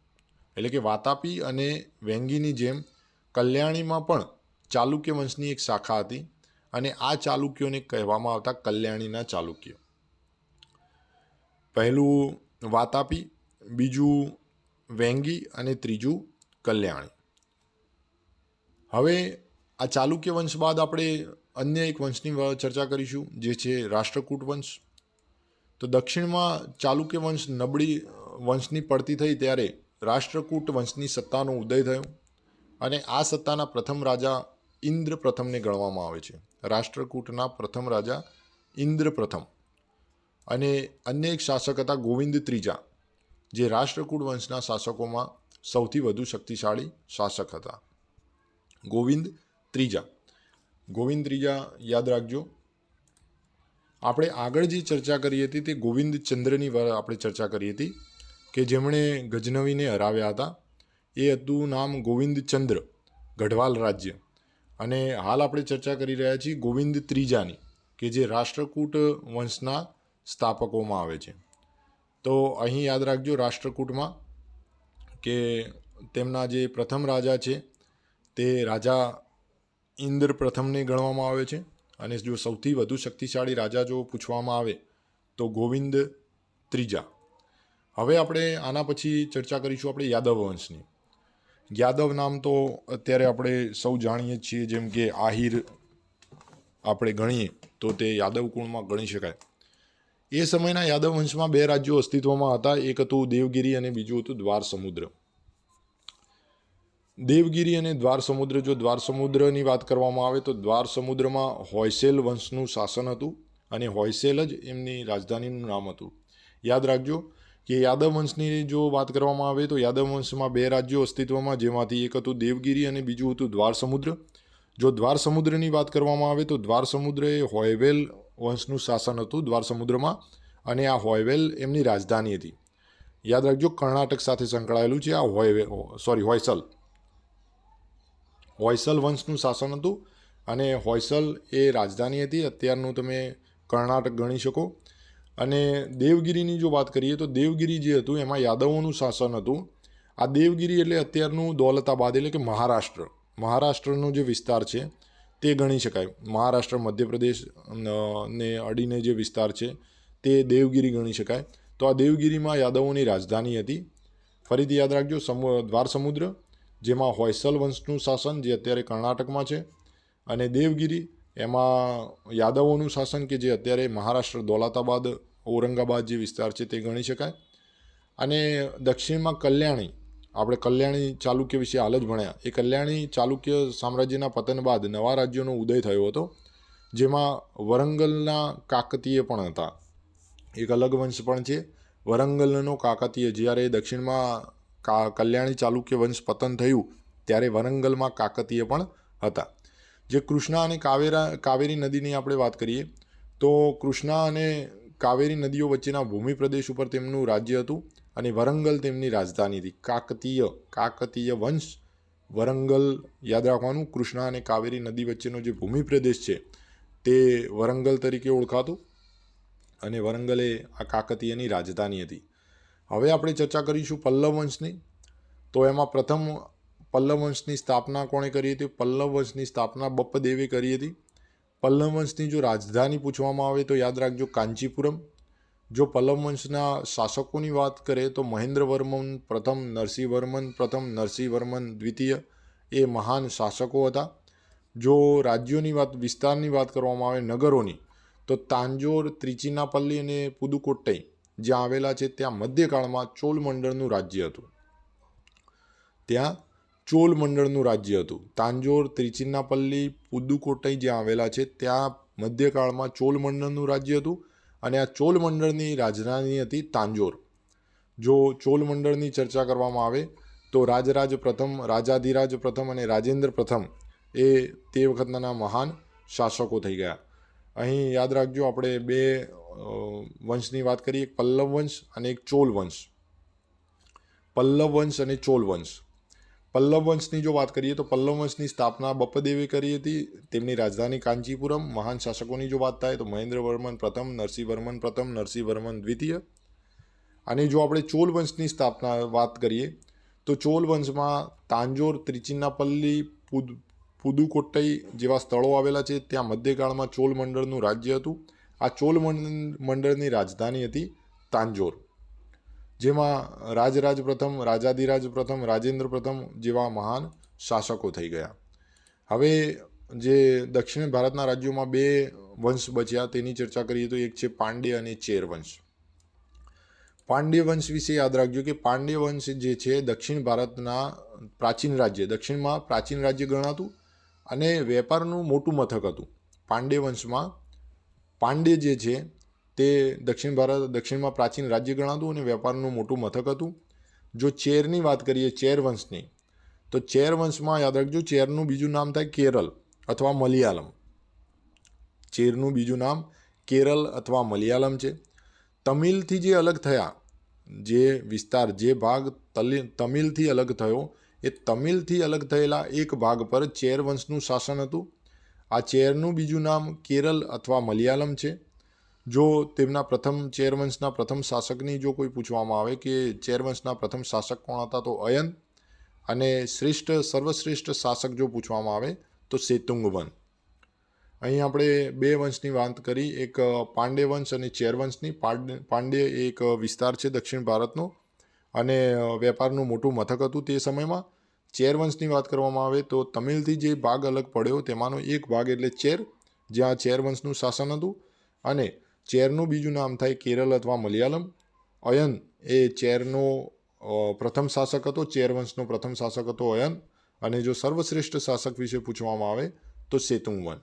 S1: એટલે કે વાતાપી અને વેંગીની જેમ કલ્યાણીમાં પણ ચાલુક્ય વંશની એક શાખા હતી, અને આ ચાલુક્યોને કહેવામાં આવતા કલ્યાણીના ચાલુક્ય. પહેલું વાતાપી, બીજું વેંગી અને ત્રીજું કલ્યાણી. હવે આ ચાલુક્ય વંશ બાદ આપણે અન્ય એક વંશની ચર્ચા કરીશું, જે છે રાષ્ટ્રકૂટ વંશ. તો દક્ષિણમાં ચાલુક્ય વંશની પડતી થઈ ત્યારે રાષ્ટ્રકૂટ વંશની સત્તાનો ઉદય થયો, અને આ સત્તાના પ્રથમ રાજા ઇન્દ્ર પ્રથમને ગણવામાં આવે છે. રાષ્ટ્રકૂટના પ્રથમ રાજા ઇન્દ્ર પ્રથમ. અને અન્ય એક શાસક હતા ગોવિંદ ત્રીજા, જે રાષ્ટ્રકૂટ વંશના શાસકોમાં સૌથી વધુ શક્તિશાળી શાસક હતા. ગોવિંદ ત્રીજા યાદ રાખજો. આપણે આગળ જે ચર્ચા કરી હતી તે ગોવિંદચંદ્રની આપણે ચર્ચા કરી હતી કે જેમણે ગજનવીને હરાવ્યા હતા. એ હતું નામ ગોવિંદચંદ્ર, ગઢવાલ રાજ્ય. અને હાલ આપણે ચર્ચા કરી રહ્યા છીએ ગોવિંદ ત્રીજાની, કે જે રાષ્ટ્રકૂટ વંશના સ્થાપકોમાં આવે છે. તો અહીં યાદ રાખજો રાષ્ટ્રકૂટમાં કે તેમના જે પ્રથમ રાજા છે તે રાજા ઇન્દ્ર પ્રથમને ગણવામાં આવે છે, અને જો સૌથી વધુ શક્તિશાળી રાજા જો પૂછવામાં આવે તો ગોવિંદ ત્રીજા. હવે આપણે આના પછી ચર્ચા કરીશું આપણે યાદવ વંશની. યાદવ નામ તો અત્યારે આપણે સૌ જાણીએ છીએ, જેમ કે આહિર આપણે ગણીએ તો તે યાદવ કુળમાં ગણી શકાય. એ સમયના યાદવ વંશમાં 2 રાજ્યો અસ્તિત્વમાં હતા. એક હતું દેવગિરી અને બીજું હતું દ્વારસમુદ્ર. દેવગિરી અને દ્વારસમુદ્ર, જો દ્વારસમુદ્રની વાત કરવામાં આવે તો દ્વારસમુદ્રમાં હોયસેલ વંશનું શાસન હતું, અને હોયસેલ જ એમની રાજધાનીનું નામ હતું. યાદ રાખજો કે યાદવ વંશની જો વાત કરવામાં આવે તો યાદવ વંશમાં 2 રાજ્યો અસ્તિત્વમાં, જેમાંથી એક હતું દેવગિરી અને બીજું હતું દ્વારસમુદ્ર. જો દ્વારસમુદ્રની વાત કરવામાં આવે તો દ્વારસમુદ્ર એ હોયવેલ વંશનું શાસન હતું દ્વારસમુદ્રમાં, અને આ હોયવેલ એમની રાજધાની હતી. યાદ રાખજો કર્ણાટક સાથે સંકળાયેલું છે આ હોયસલ વંશનું શાસન હતું, અને હોયસલ એ રાજધાની હતી. અત્યારનું તમે કર્ણાટક ગણી શકો. અને દેવગિરીની જો વાત કરીએ તો દેવગિરી જે હતું એમાં યાદવોનું શાસન હતું. આ દેવગિરી એટલે અત્યારનું દૌલતાબાદ એટલે કે મહારાષ્ટ્રનો જે વિસ્તાર છે તે ગણી શકાય. મહારાષ્ટ્ર, મધ્યપ્રદેશ ને અડીને જે વિસ્તાર છે તે દેવગિરી ગણી શકાય. તો આ દેવગિરીમાં યાદવોની રાજધાની હતી. ફરીથી યાદ રાખજો દ્વારસમુદ્ર, જેમાં હોયસલ વંશનું શાસન, જે અત્યારે કર્ણાટકમાં છે, અને દેવગિરી એમાં યાદવોનું શાસન કે જે અત્યારે મહારાષ્ટ્ર દૌલતાબાદ ઔરંગાબાદ જે વિસ્તાર છે તે ગણી શકાય. અને દક્ષિણમાં કલ્યાણી, આપણે કલ્યાણી ચાલુક્ય વિશે હાલ જ ભણ્યા. એ કલ્યાણી ચાલુક્ય સામ્રાજ્યના પતન બાદ નવા રાજ્યોનો ઉદય થયો હતો, જેમાં વરંગલના કાકતીય પણ હતા. એક અલગ વંશ પણ છે વરંગલનો કાકતીય. જ્યારે દક્ષિણમાં કલ્યાણી ચાલુક્ય વંશ પતન થયું ત્યારે વરંગલમાં કાકતીય પણ હતા. જે કૃષ્ણા અને કાવેરી નદીની આપણે વાત કરીએ તો કૃષ્ણા અને કાવેરી નદીઓ વચ્ચેના ભૂમિ પ્રદેશ ઉપર તેમનું રાજ્ય હતું અને વરંગલ તેમની રાજધાની હતી. કાકતીય વંશ વરંગલ યાદ રાખવાનું. કૃષ્ણા અને કાવેરી નદી વચ્ચેનો જે ભૂમિ પ્રદેશ છે તે વરંગલ તરીકે ઓળખાતું અને વરંગલ એ આ કાકતીયની રાજધાની હતી. હવે આપણે ચર્ચા કરીશું પલ્લવ વંશની. તો એમાં પ્રથમ પલ્લવ વંશની સ્થાપના કોણે કરી હતી? પલ્લવ વંશની સ્થાપના બપ્પદેવે કરી હતી. પલ્લવ વંશની જો રાજધાની પૂછવામાં આવે તો યાદ રાખજો કાંચીપુરમ. જો પલ્લવ વંશના શાસકોની વાત કરીએ તો મહેન્દ્રવર્મન પ્રથમ, નરસિંહવર્મન પ્રથમ, નરસિંહવર્મન દ્વિતીય એ મહાન શાસકો હતા. જો રાજ્યોની વાત, વિસ્તારની વાત કરવામાં આવે નગરોની, તો તાંજોર, ત્રિચિનાપલ્લી અને પુદુકોટ્ટઈ જ્યાં આવેલા છે ત્યાં મધ્યકાળમાં ચોલ મંડળનું રાજ્ય હતું. તાંજોર, ત્રિચિનાપલ્લી, પુદુકોટ્ટઈ જ્યાં આવેલા છે ત્યાં મધ્યકાળમાં ચોલ મંડળનું રાજ્ય હતું અને આ ચોલ મંડળની રાજધાની હતી તાંજોર. જો ચોલ મંડળની ચર્ચા કરવામાં આવે તો રાજરાજ પ્રથમ, રાજાધિરાજ પ્રથમ અને રાજેન્દ્ર પ્રથમ એ તે વખતના મહાન શાસકો થઈ ગયા. અહીં યાદ રાખજો, આપણે બે વંશની વાત કરીએ, એક પલ્લવ વંશ અને એક ચોલ વંશ. પલ્લવ વંશ અને ચોલ વંશ. પલ્લવ વંશની જો વાત કરીએ તો પલ્લવ વંશની સ્થાપના બપ્પદેવે કરી હતી. તેમની રાજધાની કાંચીપુરમ. મહાન શાસકોની જો વાત થાય તો મહેન્દ્રવર્મન પ્રથમ, નરસિંહવર્મન પ્રથમ, નરસિંહવર્મન દ્વિતીય. અને જો આપણે ચોલ વંશની સ્થાપના વાત કરીએ તો ચોલ વંશમાં તાંજોર, ત્રિચિનાપલ્લી, પુદુકોટ્ટઈ જેવા સ્થળો આવેલા છે ત્યાં મધ્યકાળમાં ચોલ મંડળનું રાજ્ય હતું. આ ચોલ મંડળની રાજધાની હતી તાંજોર, જેમાં રાજરાજ પ્રથમ, રાજાધિરાજ પ્રથમ, રાજેન્દ્ર પ્રથમ જેવા મહાન શાસકો થઈ ગયા. હવે જે દક્ષિણ ભારતના રાજ્યોમાં બે વંશ બચ્યા તેની ચર્ચા કરીએ તો એક છે પાંડ્ય અને ચેર વંશ. પાંડ્ય વંશ વિશે યાદ રાખજો કે પાંડ્ય વંશ જે છે દક્ષિણ ભારતના પ્રાચીન રાજ્ય, દક્ષિણમાં પ્રાચીન રાજ્ય ગણાતું અને વેપારનું મોટું મથક હતું. પાંડ્ય વંશમાં પાંડ્ય જે છે તે દક્ષિણમાં પ્રાચીન રાજ્ય ગણાતું અને વેપારનું મોટું મથક હતું. જો ચેરની વાત કરીએ, ચેર વંશની, તો ચેર વંશમાં યાદ રાખજો ચેરનું બીજું નામ થાય કેરળ અથવા મલયાલમ. ચેરનું બીજું નામ કેરળ અથવા મલયાલમ છે. તમિલથી જે અલગ થયા, જે વિસ્તાર, જે ભાગ તમિલથી અલગ થયો, એ તમિલથી અલગ થયેલા એક ભાગ પર ચેર વંશનું શાસન હતું. આ ચેરનું બીજું નામ કેરળ અથવા મલયાલમ છે. જો તેમના પ્રથમ ચેર વંશના પ્રથમ શાસકની જો કોઈ પૂછવામાં આવે કે ચેર વંશના પ્રથમ શાસક કોણ હતા તો અયન, અને સર્વશ્રેષ્ઠ શાસક જો પૂછવામાં આવે તો સેતુંગવન. અહીં આપણે બે વંશની વાત કરી, એક પાંડ્ય વંશ અને ચેર વંશની. પાંડ્ય એક વિસ્તાર છે દક્ષિણ ભારતનો અને વેપારનું મોટું મથક હતું તે સમયમાં. ચેર વંશની વાત કરવામાં આવે તો તમિલથી જે ભાગ અલગ પડ્યો તેમાંનો એક ભાગ એટલે ચેર, જ્યાં ચેર વંશનું શાસન હતું. અને ચેરનું બીજું નામ થાય કેરળ અથવા મલયાલમ. અયન એ ચેરનો પ્રથમ શાસક હતો, ચેર વંશનો પ્રથમ શાસક હતો અયન. અને જો સર્વશ્રેષ્ઠ શાસક વિશે પૂછવામાં આવે તો સેતુંગવન.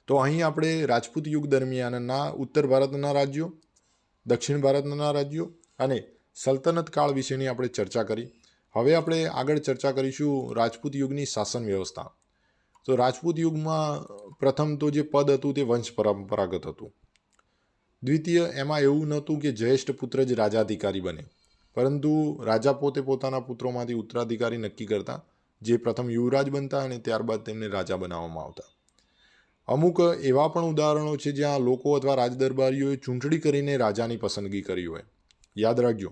S1: તો અહીં આપણે રાજપૂત યુગ દરમિયાનના ઉત્તર ભારતના રાજ્યો, દક્ષિણ ભારતના રાજ્યો અને સલ્તનત કાળ વિશેની આપણે ચર્ચા કરી. હવે આપણે આગળ ચર્ચા કરીશું રાજપૂત યુગની શાસન વ્યવસ્થા. તો રાજપૂત યુગમાં પ્રથમ તો જે પદ હતું તે વંશ પરંપરાગત હતું. દ્વિતીય, એમાં એવું નહોતું કે જ્યેષ્ઠ પુત્ર જ રાજાધિકારી બને, પરંતુ રાજા પોતે પોતાના પુત્રોમાંથી ઉત્તરાધિકારી નક્કી કરતા, જે પ્રથમ યુવરાજ બનતા અને ત્યારબાદ તેમને રાજા બનાવવામાં આવતા. અમુક એવા પણ ઉદાહરણો છે જ્યાં લોકો અથવા રાજદરબારીઓએ ચૂંટણી કરીને રાજાની પસંદગી કરી હોય. યાદ રાખજો,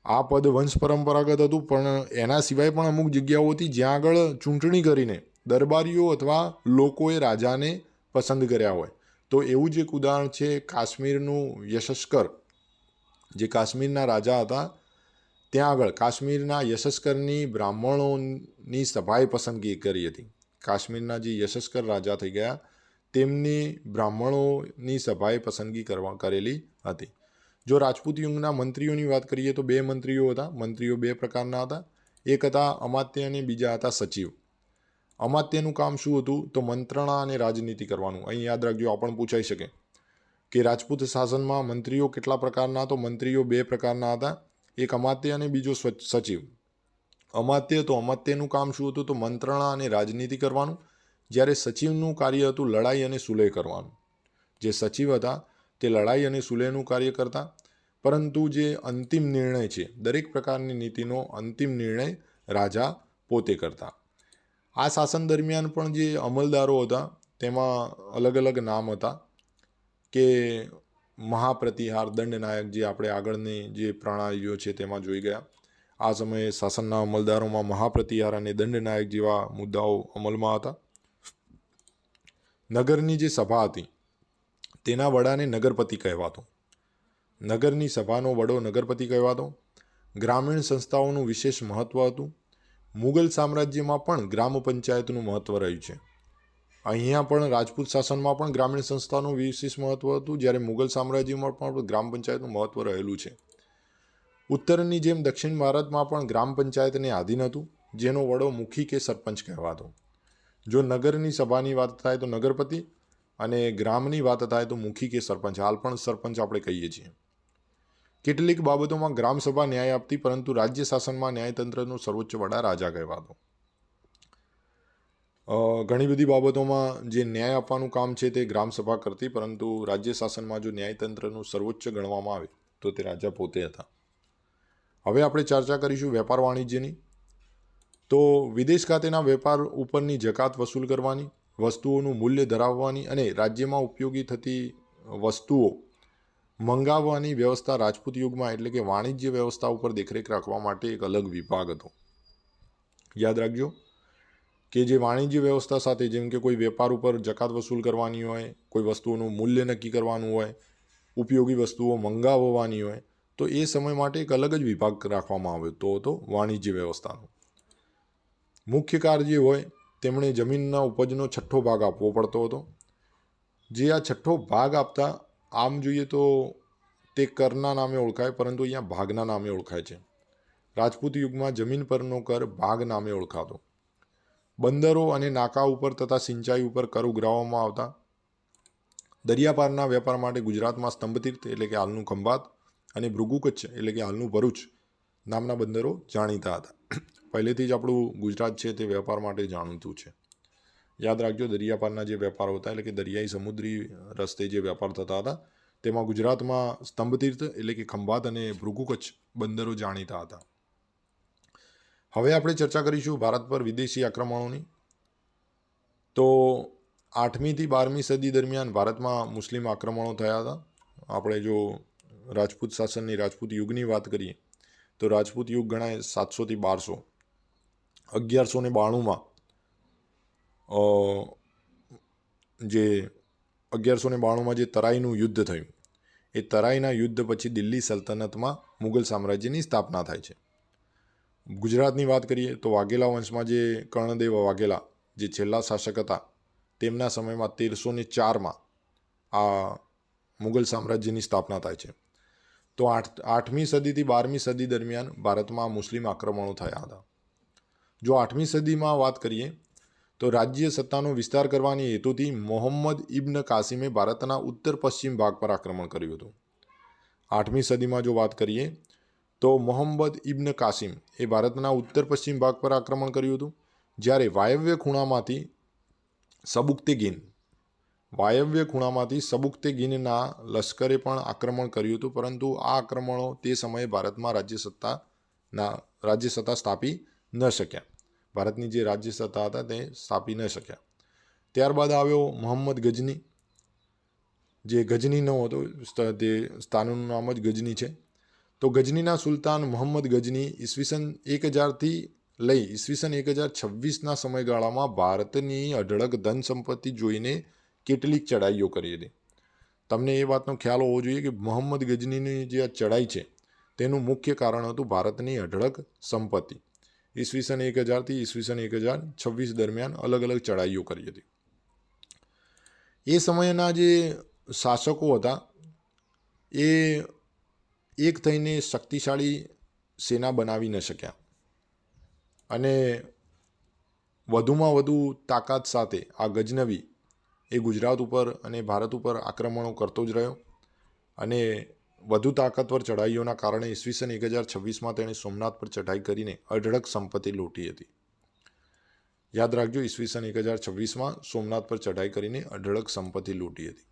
S1: આ પદ વંશ પરંપરાગત હતું, પણ એના સિવાય પણ અમુક જગ્યાઓ હતી જ્યાં આગળ ચૂંટણી કરીને દરબારીઓ અથવા લોકોએ રાજાને પસંદ કર્યા હોય. તો એવું જ એક ઉદાહરણ છે કાશ્મીરનું યશસ્કર, જે કાશ્મીરના રાજા હતા. ત્યાં આગળ કાશ્મીરના યશસ્કરની બ્રાહ્મણોની સભાએ પસંદગી કરી હતી. કાશ્મીરના જે યશસ્કર રાજા થઈ ગયા તેમની બ્રાહ્મણોની સભાએ પસંદગી કરેલી હતી. જો રાજપૂત યુગના મંત્રીઓની વાત કરીએ તો 2 મંત્રીઓ હતા. મંત્રીઓ 2 પ્રકારના હતા. એક હતા અમાત્ય અને બીજા હતા સચિવ. અમાત્યનું કામ શું હતું? તો મંત્રણા અને રાજનીતિ કરવાનું. અહીં યાદ રાખજો, આ પણ પૂછાઈ શકે કે રાજપૂત શાસનમાં મંત્રીઓ કેટલા પ્રકારના? તો મંત્રીઓ 2 પ્રકારના હતા. એક અમાત્ય અને બીજો સચિવ. અમાત્યનું કામ શું હતું? તો મંત્રણા અને રાજનીતિ કરવાનું. જ્યારે સચિવનું કાર્ય હતું લડાઈ અને સુલેહ કરવાનું. જે સચિવ હતા તે લડાઈ અને સુલેહનું કાર્ય કરતા, પરંતુ જે અંતિમ નિર્ણય છે, દરેક પ્રકારની નીતિનો અંતિમ નિર્ણય રાજા પોતે કરતા. આ શાસન દરમિયાન પણ જે અમલદારો હતા તેમાં અલગ અલગ નામ હતા કે મહાપ્રતિહાર, દંડનાયક, જે આપણે આગળની જે પ્રણાલીઓ છે તેમાં જોઈ ગયા. આ સમયે શાસનના અમલદારોમાં મહાપ્રતિહાર અને દંડનાયક જેવા મુદ્દાઓ અમલમાં હતા. નગરની જે સભા હતી તેના વડાને નગરપતિ કહેવાતો. નગરની સભાનો વડો નગરપતિ કહેવાતો. ગ્રામીણ સંસ્થાઓનું વિશેષ મહત્ત્વ હતું. મુગલ સામ્રાજ્યમાં પણ ગ્રામ પંચાયતનું મહત્ત્વ રહ્યું છે. અહીંયા પણ રાજપૂત શાસનમાં પણ ગ્રામીણ સંસ્થાનું વિશેષ મહત્ત્વ હતું, જ્યારે મુગલ સામ્રાજ્યમાં પણ ગ્રામ પંચાયતનું મહત્ત્વ રહેલું છે. ઉત્તરની જેમ દક્ષિણ ભારતમાં પણ ગ્રામ પંચાયતને આધીન હતું, જેનો વડો મુખી કે સરપંચ કહેવાતો. જો નગરની સભાની વાત થાય તો નગરપતિ, અને ગ્રામની વાત થાય તો મુખી કે સરપંચ. હાલ પણ સરપંચ આપણે કહીએ છીએ. કેટલીક બાબતોમાં ગ્રામસભા ન્યાય આપતી, પરંતુ રાજ્ય શાસનમાં ન્યાયતંત્રનો સર્વોચ્ચ વડા રાજા કહેવાતો. ઘણી બધી બાબતોમાં જે ન્યાય આપવાનું કામ છે તે ગ્રામસભા કરતી, પરંતુ રાજ્ય શાસનમાં જો ન્યાયતંત્રનું સર્વોચ્ચ ગણવામાં આવે તો તે રાજા પોતે હતા. હવે આપણે ચર્ચા કરીશું વેપાર વાણિજ્યની. તો વિદેશ ખાતેના વેપાર ઉપરની જકાત વસૂલ કરવાની, વસ્તુઓનું મૂલ્ય ધરાવવાની અને રાજ્યમાં ઉપયોગી થતી વસ્તુઓ મંગાવવાની વ્યવસ્થા રાજપૂત યુગમાં, એટલે કે વાણિજ્ય વ્યવસ્થા ઉપર દેખરેખ રાખવા માટે એક અલગ વિભાગ હતો. યાદ રાખજો કે જે વાણિજ્ય વ્યવસ્થા સાથે, જેમ કે કોઈ વેપાર ઉપર જકાત વસૂલ કરવાની હોય, કોઈ વસ્તુઓનું મૂલ્ય નક્કી કરવાનું હોય, ઉપયોગી વસ્તુઓ મંગાવવાની હોય, તો એ સમય માટે એક અલગ જ વિભાગ રાખવામાં આવ્યો હતો વાણિજ્ય વ્યવસ્થાનો. મુખ્ય કાર્ય હોય તેમણે જમીનના ઉપજનો 6ઠ્ઠો ભાગ આપવો પડતો હતો. જે આ 6ઠ્ઠો ભાગ આપતા, આમ જોઈએ તો તે કરના નામે ઓળખાય, પરંતુ અહીંયા ભાગના નામે ઓળખાય છે. રાજપૂત યુગમાં જમીન પરનો કર ભાગ નામે ઓળખાતો. બંદરો અને નાકા ઉપર તથા સિંચાઈ ઉપર કર ઉઘરાવવામાં આવતા. દરિયાપારના વેપાર માટે ગુજરાતમાં સ્તંભતીર્થ, એટલે કે હાલનું ખંભાત, અને ભૃગુકચ્છ, એટલે કે હાલનું ભરૂચ નામના બંદરો જાણીતા હતા. પહેલેથી જ આપણું ગુજરાત છે તે વેપાર માટે જાણીતું છે. યાદ રાખજો, દરિયાપારના જે વેપારો હતા, એટલે કે દરિયાઈ સમુદ્રી રસ્તે જે વેપાર થતા હતા, તેમાં ગુજરાતમાં સ્તંભતીર્થ, એટલે કે ખંભાત અને ભૃગુકચ્છ બંદરો જાણીતા હતા. હવે આપણે ચર્ચા કરીશું ભારત પર વિદેશી આક્રમણોની. તો 8મી થી 12મી સદી દરમિયાન ભારતમાં મુસ્લિમ આક્રમણો થયા હતા. આપણે જો રાજપૂત શાસનની, રાજપૂત યુગની વાત કરીએ તો રાજપૂત યુગ ગણાય 700 થી 1200. 1192માં જે 1192માં જે તરાઈનું યુદ્ધ થયું, એ તરાઈના યુદ્ધ પછી દિલ્હી સલ્તનતમાં મુગલ સામ્રાજ્યની સ્થાપના થાય છે. ગુજરાતની વાત કરીએ તો વાઘેલા વંશમાં જે કર્ણદેવ વાઘેલા જે છેલ્લા શાસક હતા, તેમના સમયમાં 1304માં આ મુગલ સામ્રાજ્યની સ્થાપના થાય છે. તો 8મી સદીથી 12મી સદી દરમિયાન ભારતમાં મુસ્લિમ આક્રમણો થયા હતા. જો 8મી સદીમાં વાત કરીએ તો રાજ્ય સત્તાનો વિસ્તાર કરવાની હેતુથી મોહમ્મદ ઇબ્ન કાસિમે ભારતના ઉત્તર પશ્ચિમ ભાગ પર આક્રમણ કર્યું હતું. 8મી સદીમાં જો વાત કરીએ તો મોહમ્મદ ઇબ્ન કાસિમ એ ભારતના ઉત્તર પશ્ચિમ ભાગ પર આક્રમણ કર્યું હતું. જ્યારે વાયવ્ય ખૂણામાંથી સબુક્તેગીનના લશ્કરે પણ આક્રમણ કર્યું હતું, પરંતુ આ આક્રમણો તે સમયે ભારતમાં રાજ્ય સત્તા સ્થાપી ન શક્યા. ભારતની જે રાજ્ય સત્તા હતા તે સ્થાપી ન શક્યા. ત્યારબાદ આવ્યો મોહમ્મદ ગજની, જે ગજની ન હતો, તે સ્થાનનું નામ જ ગજની છે. તો ગજનીના સુલતાન મોહમ્મદ ગજની ઈસવીસન 1000થી લઈ ઈસવીસન 1026ના સમયગાળામાં ભારતની અઢળક ધન સંપત્તિ જોઈને કેટલીક ચડાઈઓ કરી હતી. તમને એ વાતનો ખ્યાલ હોવો જોઈએ કે મોહમ્મદ ગજનીની જે આ ચડાઈ છે તેનું મુખ્ય કારણ હતું ભારતની અઢળક સંપત્તિ. ઈસવીસન 1000થી ઈસવીસન 1026 દરમિયાન અલગ અલગ ચઢાઈઓ કરી હતી. એ સમયના જે શાસકો હતા એ એક થઈને શક્તિશાળી સેના બનાવી ન શક્યા અને વધુમાં વધુ તાકાત સાથે આ ગજનવી એ ગુજરાત ઉપર અને ભારત ઉપર આક્રમણો કરતો જ રહ્યો અને વધુ તાકાતવર ચઢાઈઓના કારણે ઈસવીસન 1026માં તેણે સોમનાથ પર ચઢાઈ કરીને અઢળક સંપત્તિ લૂંટી હતી. યાદ રાખજો, ઈસવીસન 1026માં સોમનાથ પર ચઢાઈ કરીને અઢળક સંપત્તિ લૂંટી હતી.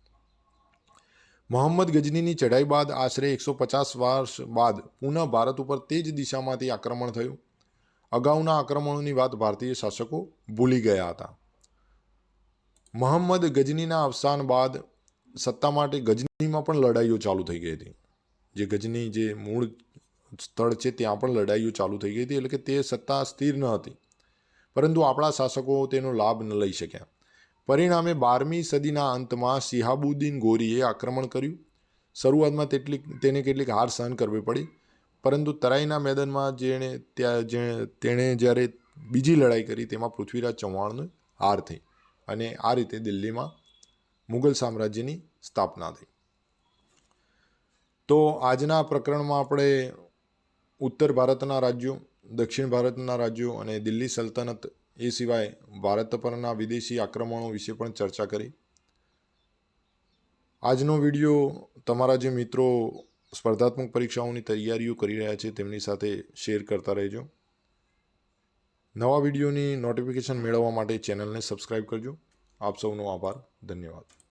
S1: મોહમ્મદ ગજનીની ચઢાઈ બાદ આશરે 150 વર્ષ બાદ પુનઃ ભારત ઉપર તે જ દિશામાંથી આક્રમણ થયું. અગાઉના આક્રમણોની વાત ભારતીય શાસકો ભૂલી ગયા હતા. મોહમ્મદ ગજનીના અવસાન બાદ સત્તા માટે ગજનીમાં પણ લડાઈઓ ચાલુ થઈ ગઈ હતી. જે ગજની જે મૂળ સ્થળ છે ત્યાં પણ લડાઈઓ ચાલુ થઈ ગઈ હતી, એટલે કે તે સત્તા સ્થિર ન હતી. પરંતુ આપણા શાસકો તેનો લાભ ન લઈ શક્યા. પરિણામે 12મી સદીના અંતમાં શિહાબુદ્દીન ગોરીએ આક્રમણ કર્યું. શરૂઆતમાં તેને કેટલીક હાર સહન કરવી પડી, પરંતુ તરાઈના મેદાનમાં તેણે જ્યારે બીજી લડાઈ કરી તેમાં પૃથ્વીરાજ ચૌહાણની હાર થઈ અને આ રીતે દિલ્હીમાં મુગલ સામ્રાજ્યની સ્થાપના થઈ. તો આજના પ્રકરણમાં આપણે ઉત્તર ભારતના રાજ્યો, દક્ષિણ ભારતના રાજ્યો અને દિલ્હી સલ્તનત એ સિવાય ભારત પરના વિદેશી આક્રમણો વિશે પણ ચર્ચા કરી. આજનો વિડીયો તમારા જે મિત્રો સ્પર્ધાત્મક પરીક્ષાઓની તૈયારીઓ કરી રહ્યા છે તેમની સાથે શેર કરતા રહેજો. નવા વિડીયોની નોટિફિકેશન મેળવવા માટે ચેનલને સબસ્ક્રાઈબ કરજો. આપ સૌનો આભાર. ધન્યવાદ.